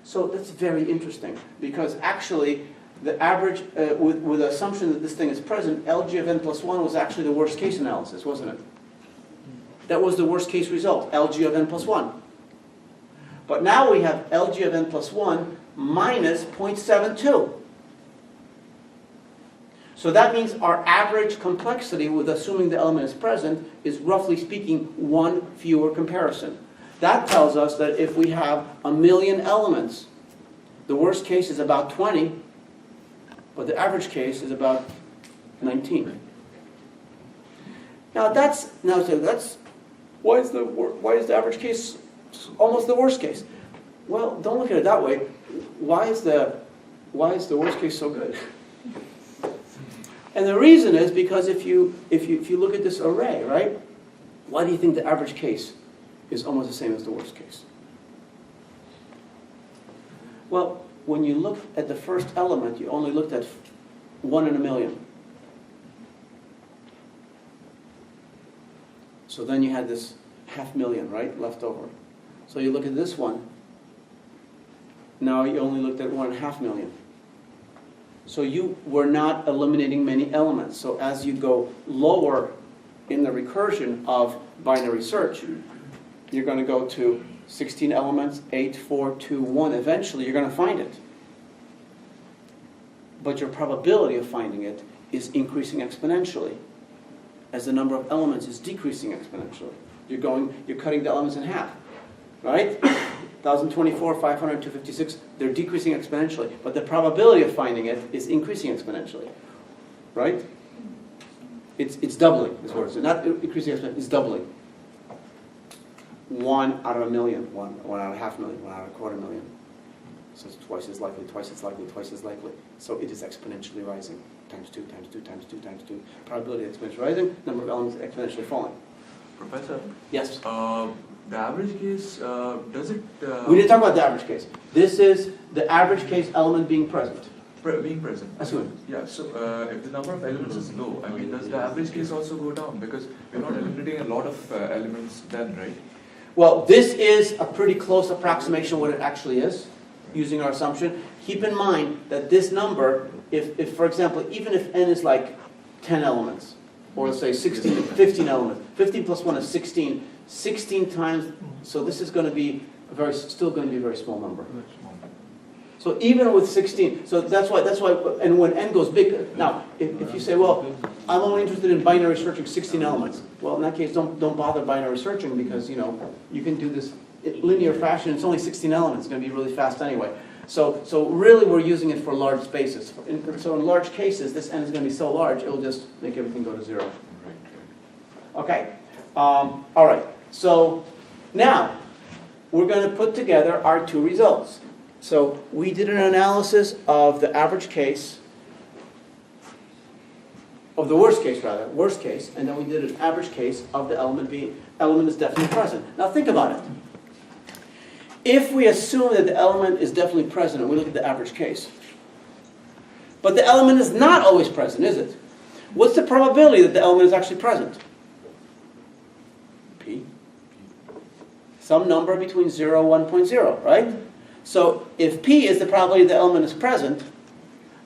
So that's very interesting, because actually the average, with the assumption that this thing is present, Lg of n plus 1 was actually the worst case analysis, wasn't it? That was the worst case result, Lg of n plus 1. But now we have Lg of n plus 1 minus 0.72. So that means our average complexity, with assuming the element is present, is roughly speaking 1 fewer comparison. That tells us that if we have 1,000,000 elements, the worst case is about 20, but the average case is about 19. Now why is the average case almost the worst case? Well, don't look at it that way. Why is the worst case so good? And the reason is because if you look at this array, right? Why do you think the average case is almost the same as the worst case? Well, when you look at the first element, you only looked at 1 in a million. So then you had this 500,000, right, left over. So you look at this one, now you only looked at 1.5 million. So you were not eliminating many elements. So as you go lower in the recursion of binary search, you're going to go to 16 elements, 8, 4, 2, 1. Eventually you're going to find it. But your probability of finding it is increasing exponentially as the number of elements is decreasing exponentially. You're cutting the elements in half, right? 1,024, 500, 256, they're decreasing exponentially, but the probability of finding it is increasing exponentially, right? It's doubling, is what it's not increasing exponentially, it's doubling. 1 out of a million, 1 out of 500,000, 1 out of 250,000. So it's twice as likely, twice as likely, twice as likely. So it is exponentially rising. Times 2, times 2, times 2, times 2. Probability exponentially rising, number of elements exponentially falling. Professor? Yes? The average case, does it... We didn't talk about the average case. This is the average case element being present. being present. Assume. Yeah, so if the number of elements is low, I mean, does the average case also go down? Because we're not eliminating a lot of elements then, right? Well, this is a pretty close approximation of what it actually is, using our assumption. Keep in mind that this number, if for example, even if n is like 10 elements, or let's say 16, 15 elements, 15 plus 1 is 16, 16 times, so this is going to be still going to be a very small number. So even with 16, so that's why, and when n goes big, now, if you say, well, I'm only interested in binary searching 16 elements, well, in that case, don't bother binary searching because, you can do this in linear fashion. It's only 16 elements. It's going to be really fast anyway. So really, we're using it for large spaces. So in large cases, this n is going to be so large, it'll just make everything go to 0. Okay. All right. So now, we're going to put together our two results. So we did an analysis of the average case, of the worst case, and then we did an average case of the element is definitely present. Now think about it. If we assume that the element is definitely present, and we look at the average case, but the element is not always present, is it? What's the probability that the element is actually present? P. Some number between 0 and 1.0, right? So if P is the probability the element is present,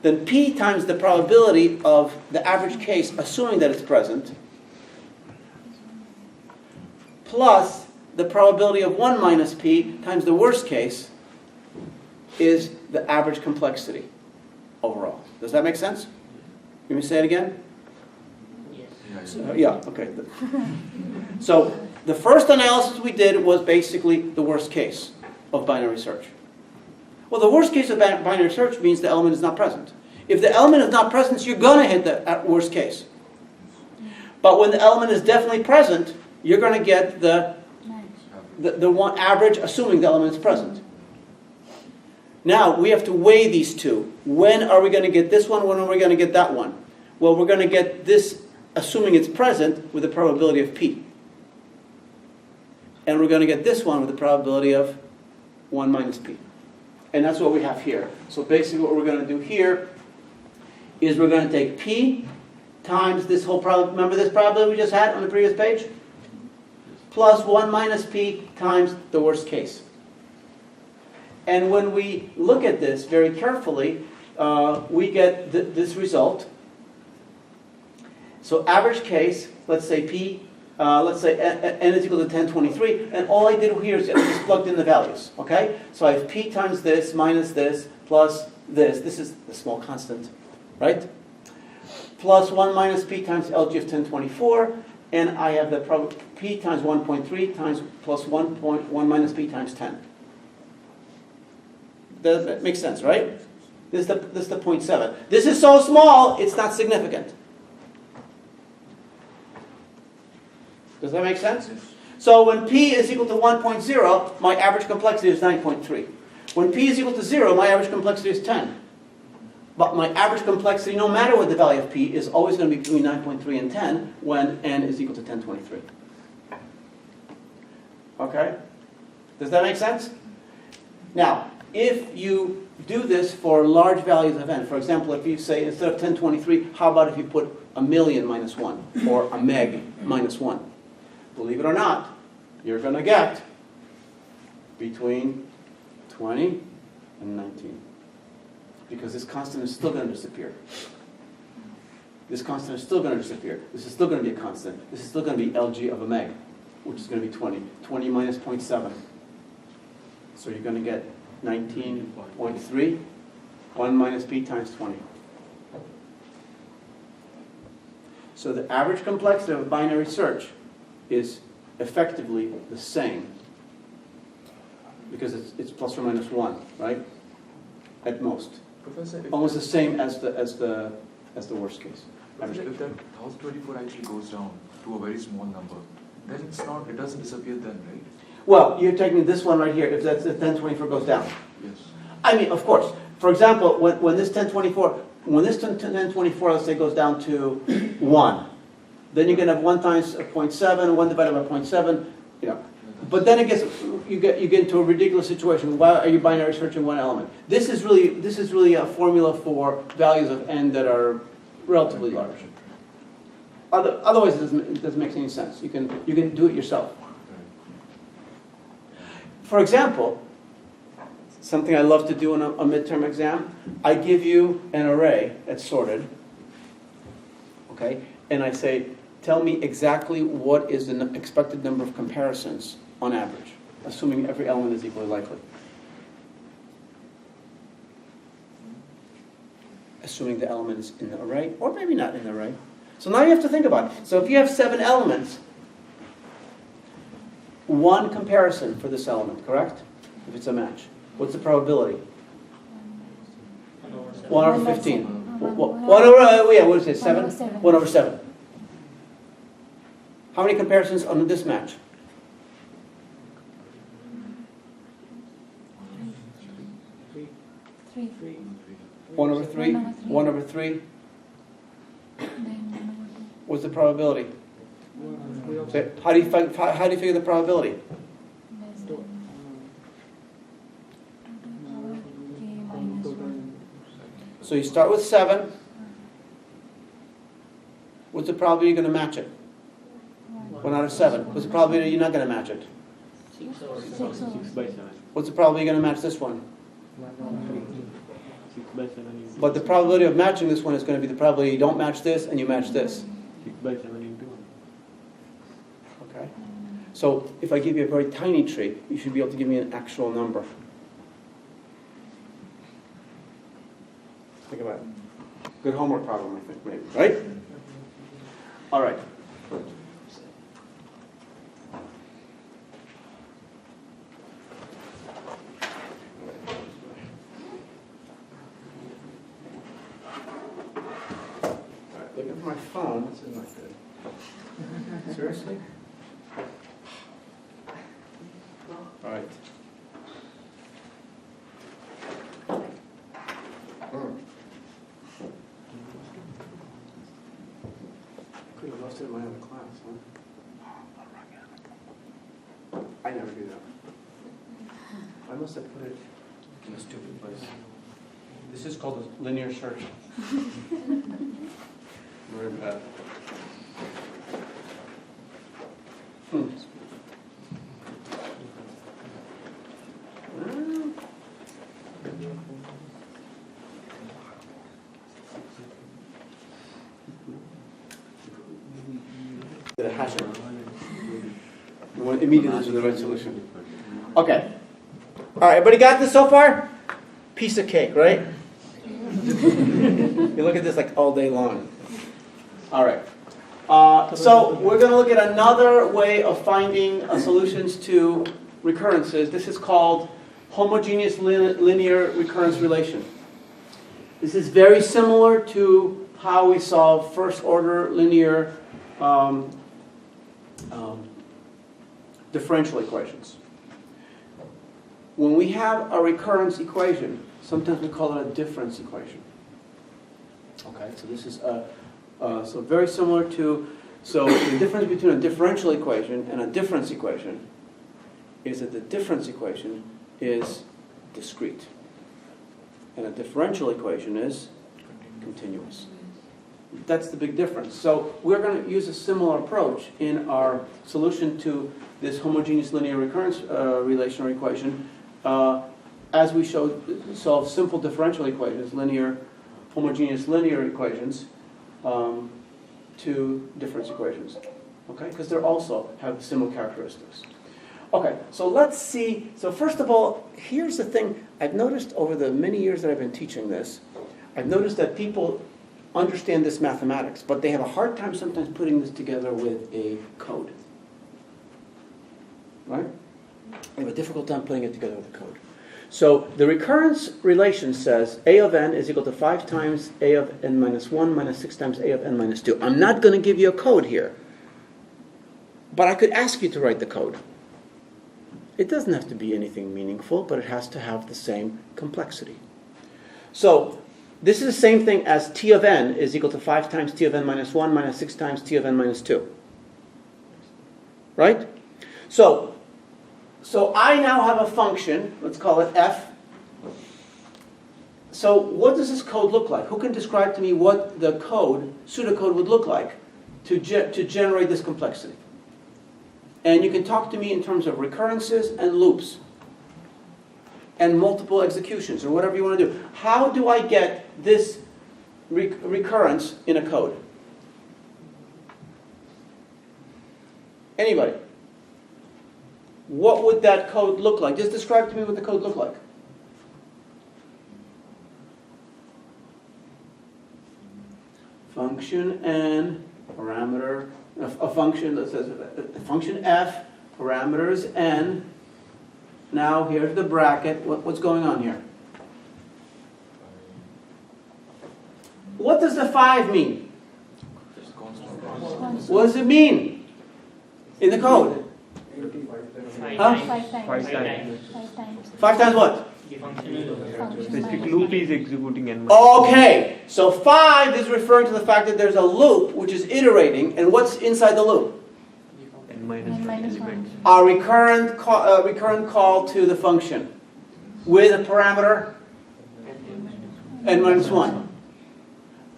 then P times the probability of the average case, assuming that it's present, plus the probability of 1 minus P times the worst case is the average complexity overall. Does that make sense? Let me say it again? Yes. Yeah, okay. So the first analysis we did was basically the worst case of binary search. Well, the worst case of binary search means the element is not present. If the element is not present, you're going to hit the worst case. But when the element is definitely present, you're going to get the one average, assuming the element is present. Now, we have to weigh these two. When are we going to get this one? When are we going to get that one? Well, we're going to get this, assuming it's present, with the probability of P. And we're going to get this one with the probability of 1 minus P. And that's what we have here. So basically what we're going to do here is we're going to take P times this whole probability. Remember this probability we just had on the previous page? Plus 1 minus P times the worst case. And when we look at this very carefully, we get this result. So average case, let's say P, let's say n is equal to 1023, and all I did here is I just plugged in the values, okay? So I have P times this minus this plus this. This is the small constant, right? Plus 1 minus P times LG of 1024, and I have the P times 1.3 times plus 1 minus P times 10. That makes sense, right? This is the 0.7. This is so small, it's not significant. Does that make sense? So when P is equal to 1.0, my average complexity is 9.3. When P is equal to 0, my average complexity is 10. But my average complexity, no matter what the value of P, is always going to be between 9.3 and 10 when n is equal to 1023. Okay? Does that make sense? Now, if you do this for large values of n, for example, if you say instead of 1023, how about if you put a million minus 1 or a meg minus 1? Believe it or not, you're going to get between 20 and 19. Because this constant is still going to disappear. This constant is still going to disappear. This is still going to be a constant. This is still going to be Lg of a meg, which is going to be 20. 20 minus 0.7. So you're going to get 19.3. 1 minus p times 20. So the average complexity of a binary search is effectively the same. Because it's plus or minus 1, right? At most. Professor, if Almost the same as the worst case. Professor, if that 1024 actually goes down to a very small number, then it doesn't disappear then, right? Well, you're taking this one right here, if that's the 1024 goes down. Yes. I mean, of course. For example, when this 1024, let's say, goes down to 1, then you're going to have 1 times 0.7, 1 divided by 0.7, you know. But then you get into a ridiculous situation. Why are you binary searching one element? This is really a formula for values of n that are relatively large. Otherwise, it doesn't make any sense. You can do it yourself. For example, something I love to do in a midterm exam, I give you an array that's sorted, okay, and I say, tell me exactly what is the expected number of comparisons on average, assuming every element is equally likely. Assuming the element is in the array, or maybe not in the array. So now you have to think about it. So if you have 7 elements, 1 comparison for this element, correct? If it's a match. What's the probability? 1 over 15. 1 over, yeah, what is it, 7? 1 over 7. How many comparisons on this match? 3. 1 over 3? 1 over 3? What's the probability? So how do you figure the probability? So you start with 7. What's the probability you're going to match it? 1 out of 7. What's the probability you're not going to match it? 6 by 7. What's the probability you're going to match this one? 6 by 7 into But the probability of matching this one is going to be the probability you don't match this and you match this. 6 by 7 into 1. Okay? So if I give you a very tiny tree, you should be able to give me an actual number. Think about it. Good homework problem, I think, maybe. Right? All right. Looking for my phone. This is not good. Seriously? All right. Could have left it in my other class, huh? I never do that. I must have put it in a stupid place. This is called a linear search. Very bad. The hash. We want immediately to the right solution. Okay. All right, everybody got this so far? Piece of cake, right? You look at this like all day long. All right. So we're going to look at another way of finding solutions to recurrences. This is called homogeneous linear recurrence relation. This is very similar to how we solve first-order linear differential equations. When we have a recurrence equation, sometimes we call it a difference equation. Okay, so this is so very similar to, so the difference between a differential equation and a difference equation is that the difference equation is discrete. And a differential equation is continuous. That's the big difference. So we're going to use a similar approach in our solution to this homogeneous linear recurrence relational equation as we solve simple differential equations, homogeneous linear equations, to difference equations. Okay? Because they also have similar characteristics. Okay, so let's see. So first of all, here's the thing. I've noticed over the many years that I've been teaching this, I've noticed that people understand this mathematics, but they have a hard time sometimes putting this together with a code. Right? They have a difficult time putting it together with a code. So the recurrence relation says a of n is equal to 5 times a of n minus 1 minus 6 times a of n minus 2. I'm not going to give you a code here, but I could ask you to write the code. It doesn't have to be anything meaningful, but it has to have the same complexity. So this is the same thing as t of n is equal to 5 times t of n minus 1 minus 6 times t of n minus 2. Right? So I now have a function, let's call it f. So what does this code look like? Who can describe to me what the code, pseudocode, would look like to generate this complexity? And you can talk to me in terms of recurrences and loops and multiple executions or whatever you want to do. How do I get this recurrence in a code? Anybody? What would that code look like? Just describe to me what the code looked like. Function n, parameter, a function that says function f, parameters n. Now here's the bracket. What's going on here? What does the 5 mean? What does it mean in the code? Huh? 5 times. 5 times what? Specific loop is executing n. Okay, so 5 is referring to the fact that there's a loop which is iterating, and what's inside the loop? N minus 1. A recurrent call to the function with a parameter n minus 1.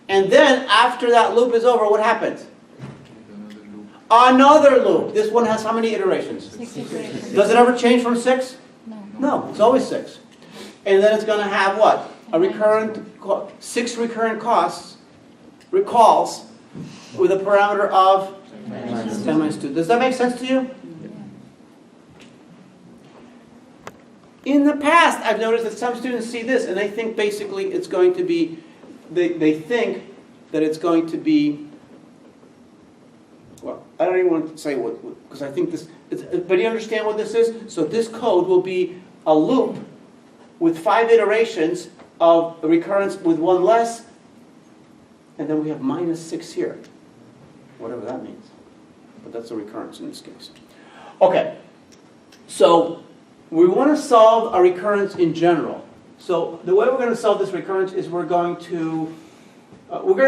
And then after that loop is over, what happens? Another loop. This one has how many iterations? 6 iterations. Does it ever change from 6? No. No, it's always 6. And then it's going to have what? 6 recurrent recalls with a parameter of n minus 2. Does that make sense to you? In the past, I've noticed that some students see this and they think basically it's going to be, they think that it's going to be, well, I don't even want to say what because I think this, but you understand what this is? So this code will be a loop with 5 iterations of a recurrence with 1 less, and then we have minus 6 here, whatever that means. But that's a recurrence in this case. Okay, so we want to solve a recurrence in general. So the way we're going to solve this recurrence is we're going to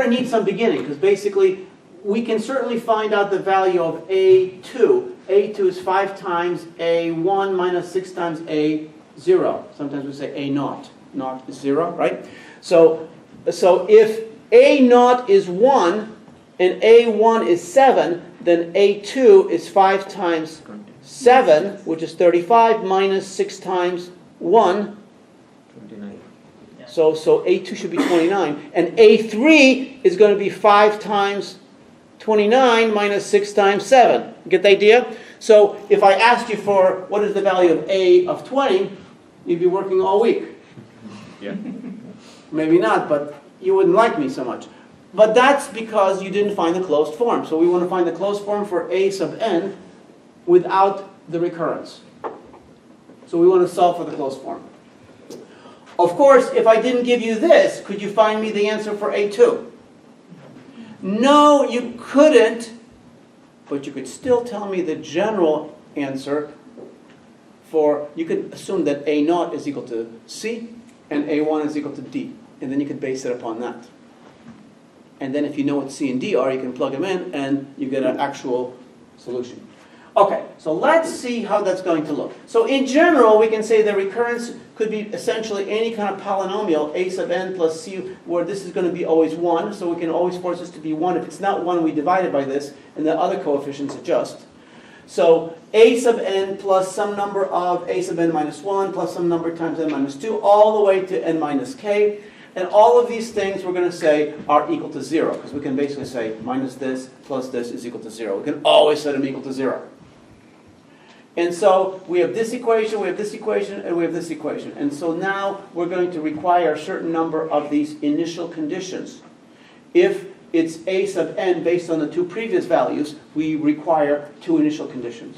need some beginning, because basically we can certainly find out the value of A2. A2 is 5 times A1 minus 6 times A0. Sometimes we say A0. Naught is 0, right? So if A0 is 1 and A1 is 7, then A2 is 5 times 7, which is 35, minus 6 times 1. 29. So A2 should be 29. And A3 is going to be 5 times 29 minus 6 times 7. Get the idea? So if I asked you for what is the value of A of 20, you'd be working all week. Yeah. Maybe not, but you wouldn't like me so much. But that's because you didn't find the closed form. So we want to find the closed form for A sub n without the recurrence. So we want to solve for the closed form. Of course, if I didn't give you this, could you find me the answer for A2? No, you couldn't, but you could still tell me the general answer for, you could assume that A0 is equal to C and A1 is equal to D, and then you could base it upon that. And then if you know what C and D are, you can plug them in and you get an actual solution. Okay, so let's see how that's going to look. So in general, we can say the recurrence could be essentially any kind of polynomial, a sub n plus c, where this is going to be always 1, so we can always force this to be 1. If it's not 1, we divide it by this, and the other coefficients adjust. So a sub n plus some number of a sub n minus 1 plus some number times n minus 2, all the way to n minus k. And all of these things we're going to say are equal to 0, because we can basically say minus this plus this is equal to 0. We can always set them equal to 0. And so we have this equation, we have this equation, and we have this equation. And so now we're going to require a certain number of these initial conditions. If it's a sub n based on the two previous values, we require 2 initial conditions.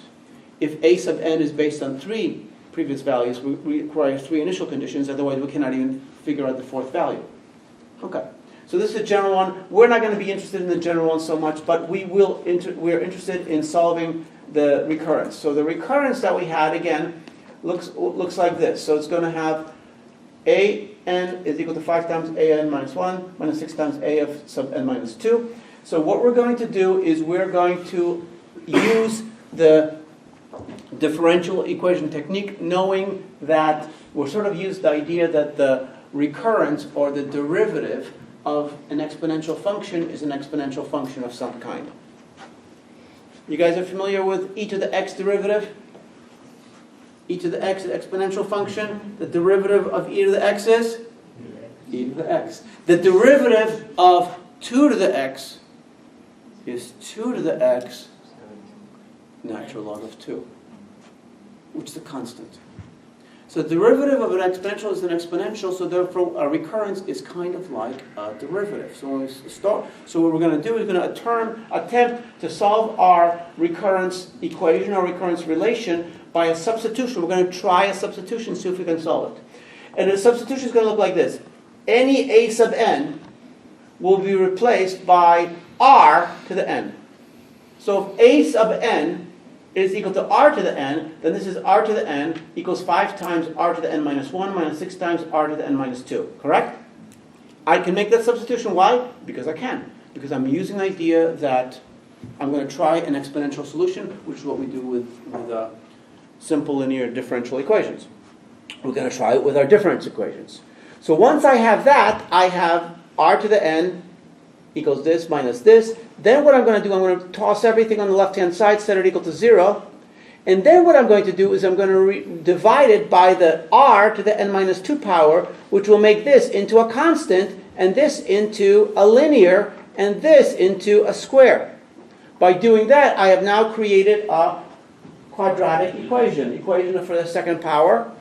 If a sub n is based on 3 previous values, we require 3 initial conditions, otherwise we cannot even figure out the 4th value. Okay, so this is a general one. We're not going to be interested in the general one so much, but we're interested in solving the recurrence. So the recurrence that we had, again, looks like this. So it's going to have a n is equal to 5 times a n minus 1 minus 6 times a of sub n minus 2. So what we're going to do is we're going to use the differential equation technique, knowing that we'll sort of use the idea that the recurrence or the derivative of an exponential function is an exponential function of some kind. You guys are familiar with e to the x derivative? E to the x is an exponential function. The derivative of e to the x is? E to the x. The derivative of 2 to the x is 2 to the x natural log of 2, which is a constant. So the derivative of an exponential is an exponential, so therefore a recurrence is kind of like a derivative. So when we start, so what we're going to do is going to attempt to solve our recurrence equation or recurrence relation by a substitution. We're going to try a substitution, see if we can solve it. And the substitution is going to look like this. Any a sub n will be replaced by r to the n. So if a sub n is equal to r to the n, then this is r to the n equals 5 times r to the n minus 1 minus 6 times r to the n minus 2. Correct? I can make that substitution. Why? Because I can. Because I'm using the idea that I'm going to try an exponential solution, which is what we do with simple linear differential equations. We're going to try it with our difference equations. So once I have that, I have r to the n equals this minus this. Then what I'm going to do, I'm going to toss everything on the left-hand side, set it equal to 0. And then what I'm going to do is I'm going to divide it by the r to the n minus 2 power, which will make this into a constant, and this into a linear, and this into a square. By doing that, I have now created a quadratic equation for the second power.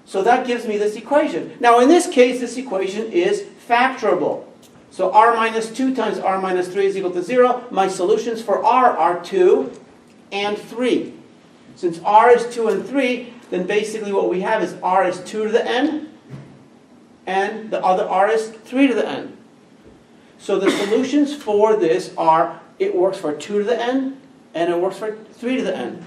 So that gives me this equation. Now in this case, this equation is factorable. So r minus 2 times r minus 3 is equal to 0. My solutions for r are 2 and 3. Since r is 2 and 3, then basically what we have is r is 2 to the n, and the other r is 3 to the n. So the solutions for this are, it works for 2 to the n, and it works for 3 to the n.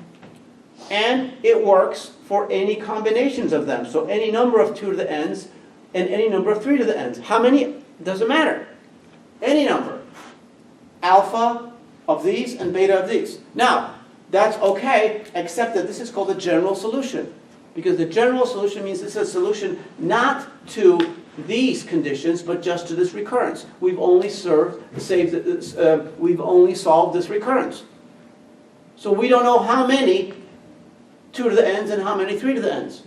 And it works for any combinations of them. So any number of 2 to the n's and any number of 3 to the n's. How many? Doesn't matter. Any number. Alpha of these and beta of these. Now, that's okay, except that this is called a general solution. Because the general solution means this is a solution not to these conditions, but just to this recurrence. We've only solved this recurrence. So we don't know how many 2 to the n's and how many 3 to the n's.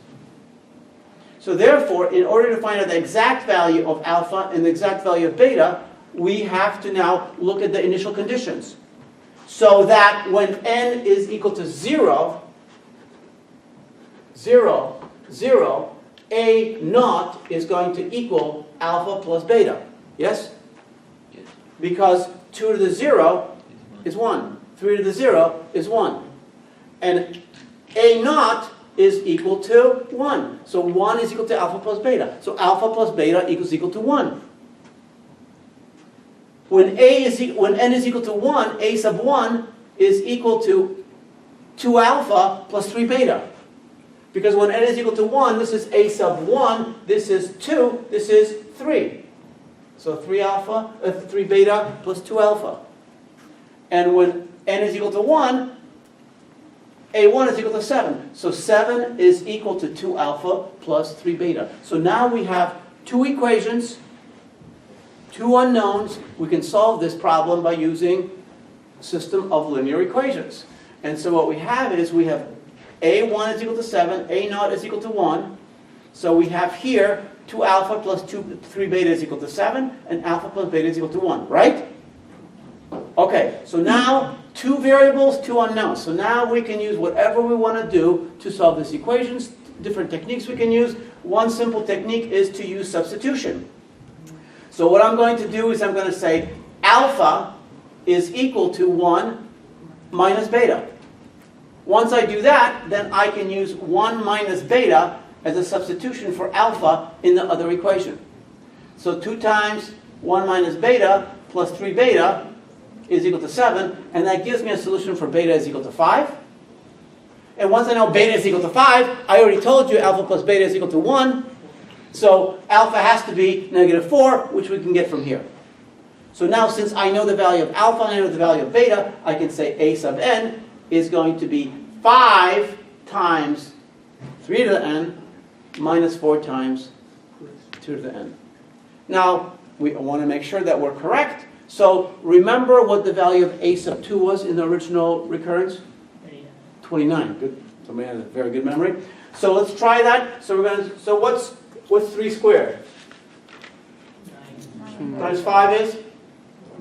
So therefore, in order to find out the exact value of alpha and the exact value of beta, we have to now look at the initial conditions. So that when n is equal to 0, 0, 0, a naught is going to equal alpha plus beta. Yes? Yes. Because 2 to the 0 is 1. 3 to the 0 is 1. And a naught is equal to 1. So 1 is equal to alpha plus beta. So alpha plus beta equals equal to 1. When n is equal to 1, a sub 1 is equal to 2 alpha plus 3 beta. Because when n is equal to 1, this is a sub 1, this is 2, this is 3. So 3 beta plus 2 alpha. And when n is equal to 1, a1 is equal to 7. So 7 is equal to 2 alpha plus 3 beta. So now we have two equations, two unknowns. We can solve this problem by using a system of linear equations. And so what we have is we have a1 is equal to 7, a0 is equal to 1. So we have here 2 alpha plus 3 beta is equal to 7, and alpha plus beta is equal to 1, right? Okay, so now two variables, two unknowns. So now we can use whatever we want to do to solve these equations, different techniques we can use. One simple technique is to use substitution. So what I'm going to do is I'm going to say alpha is equal to 1 minus beta. Once I do that, then I can use 1 minus beta as a substitution for alpha in the other equation. So 2 times 1 minus beta plus 3 beta is equal to 7, and that gives me a solution for beta is equal to 5. And once I know beta is equal to 5, I already told you alpha plus beta is equal to 1. So alpha has to be -4, which we can get from here. So now since I know the value of alpha and I know the value of beta, I can say a sub n is going to be 5 times 3 to the n minus 4 times 2 to the n. Now, we want to make sure that we're correct. So remember what the value of a sub 2 was in the original recurrence? 29. Good. Somebody has a very good memory. So let's try that. So what's 3 squared? 9. Times 5 is?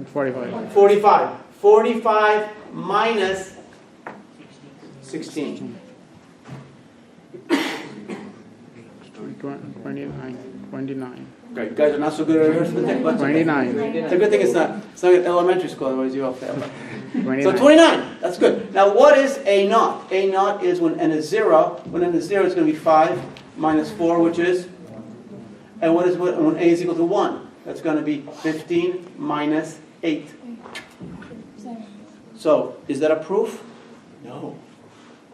45. 45. 45 minus 16. 29. Great. You guys are not so good at arithmetic, but 29. it's a good thing it's not elementary school, otherwise you're off there. So 29. 29. That's good. Now what is a naught? A naught is when n is 0. When n is 0, it's going to be 5 minus 4, which is? And what is when a is equal to 1? That's going to be 15 minus 8. So, is that a proof? No.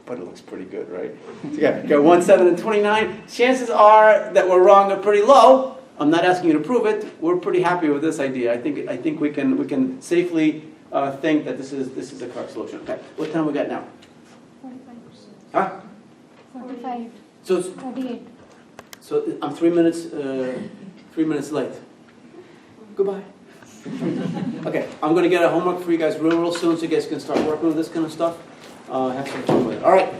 But it looks pretty good, right? So yeah, got 1, 7, and 29. Chances are that we're wrong are pretty low. I'm not asking you to prove it. We're pretty happy with this idea. I think we can safely think that this is the correct solution. Okay, what time we got now? 45. Huh? 45. So 38. So I'm 3 minutes late. Goodbye. Okay, I'm going to get a homework for you guys real soon so you guys can start working with this kind of stuff. Have some fun with it. All right.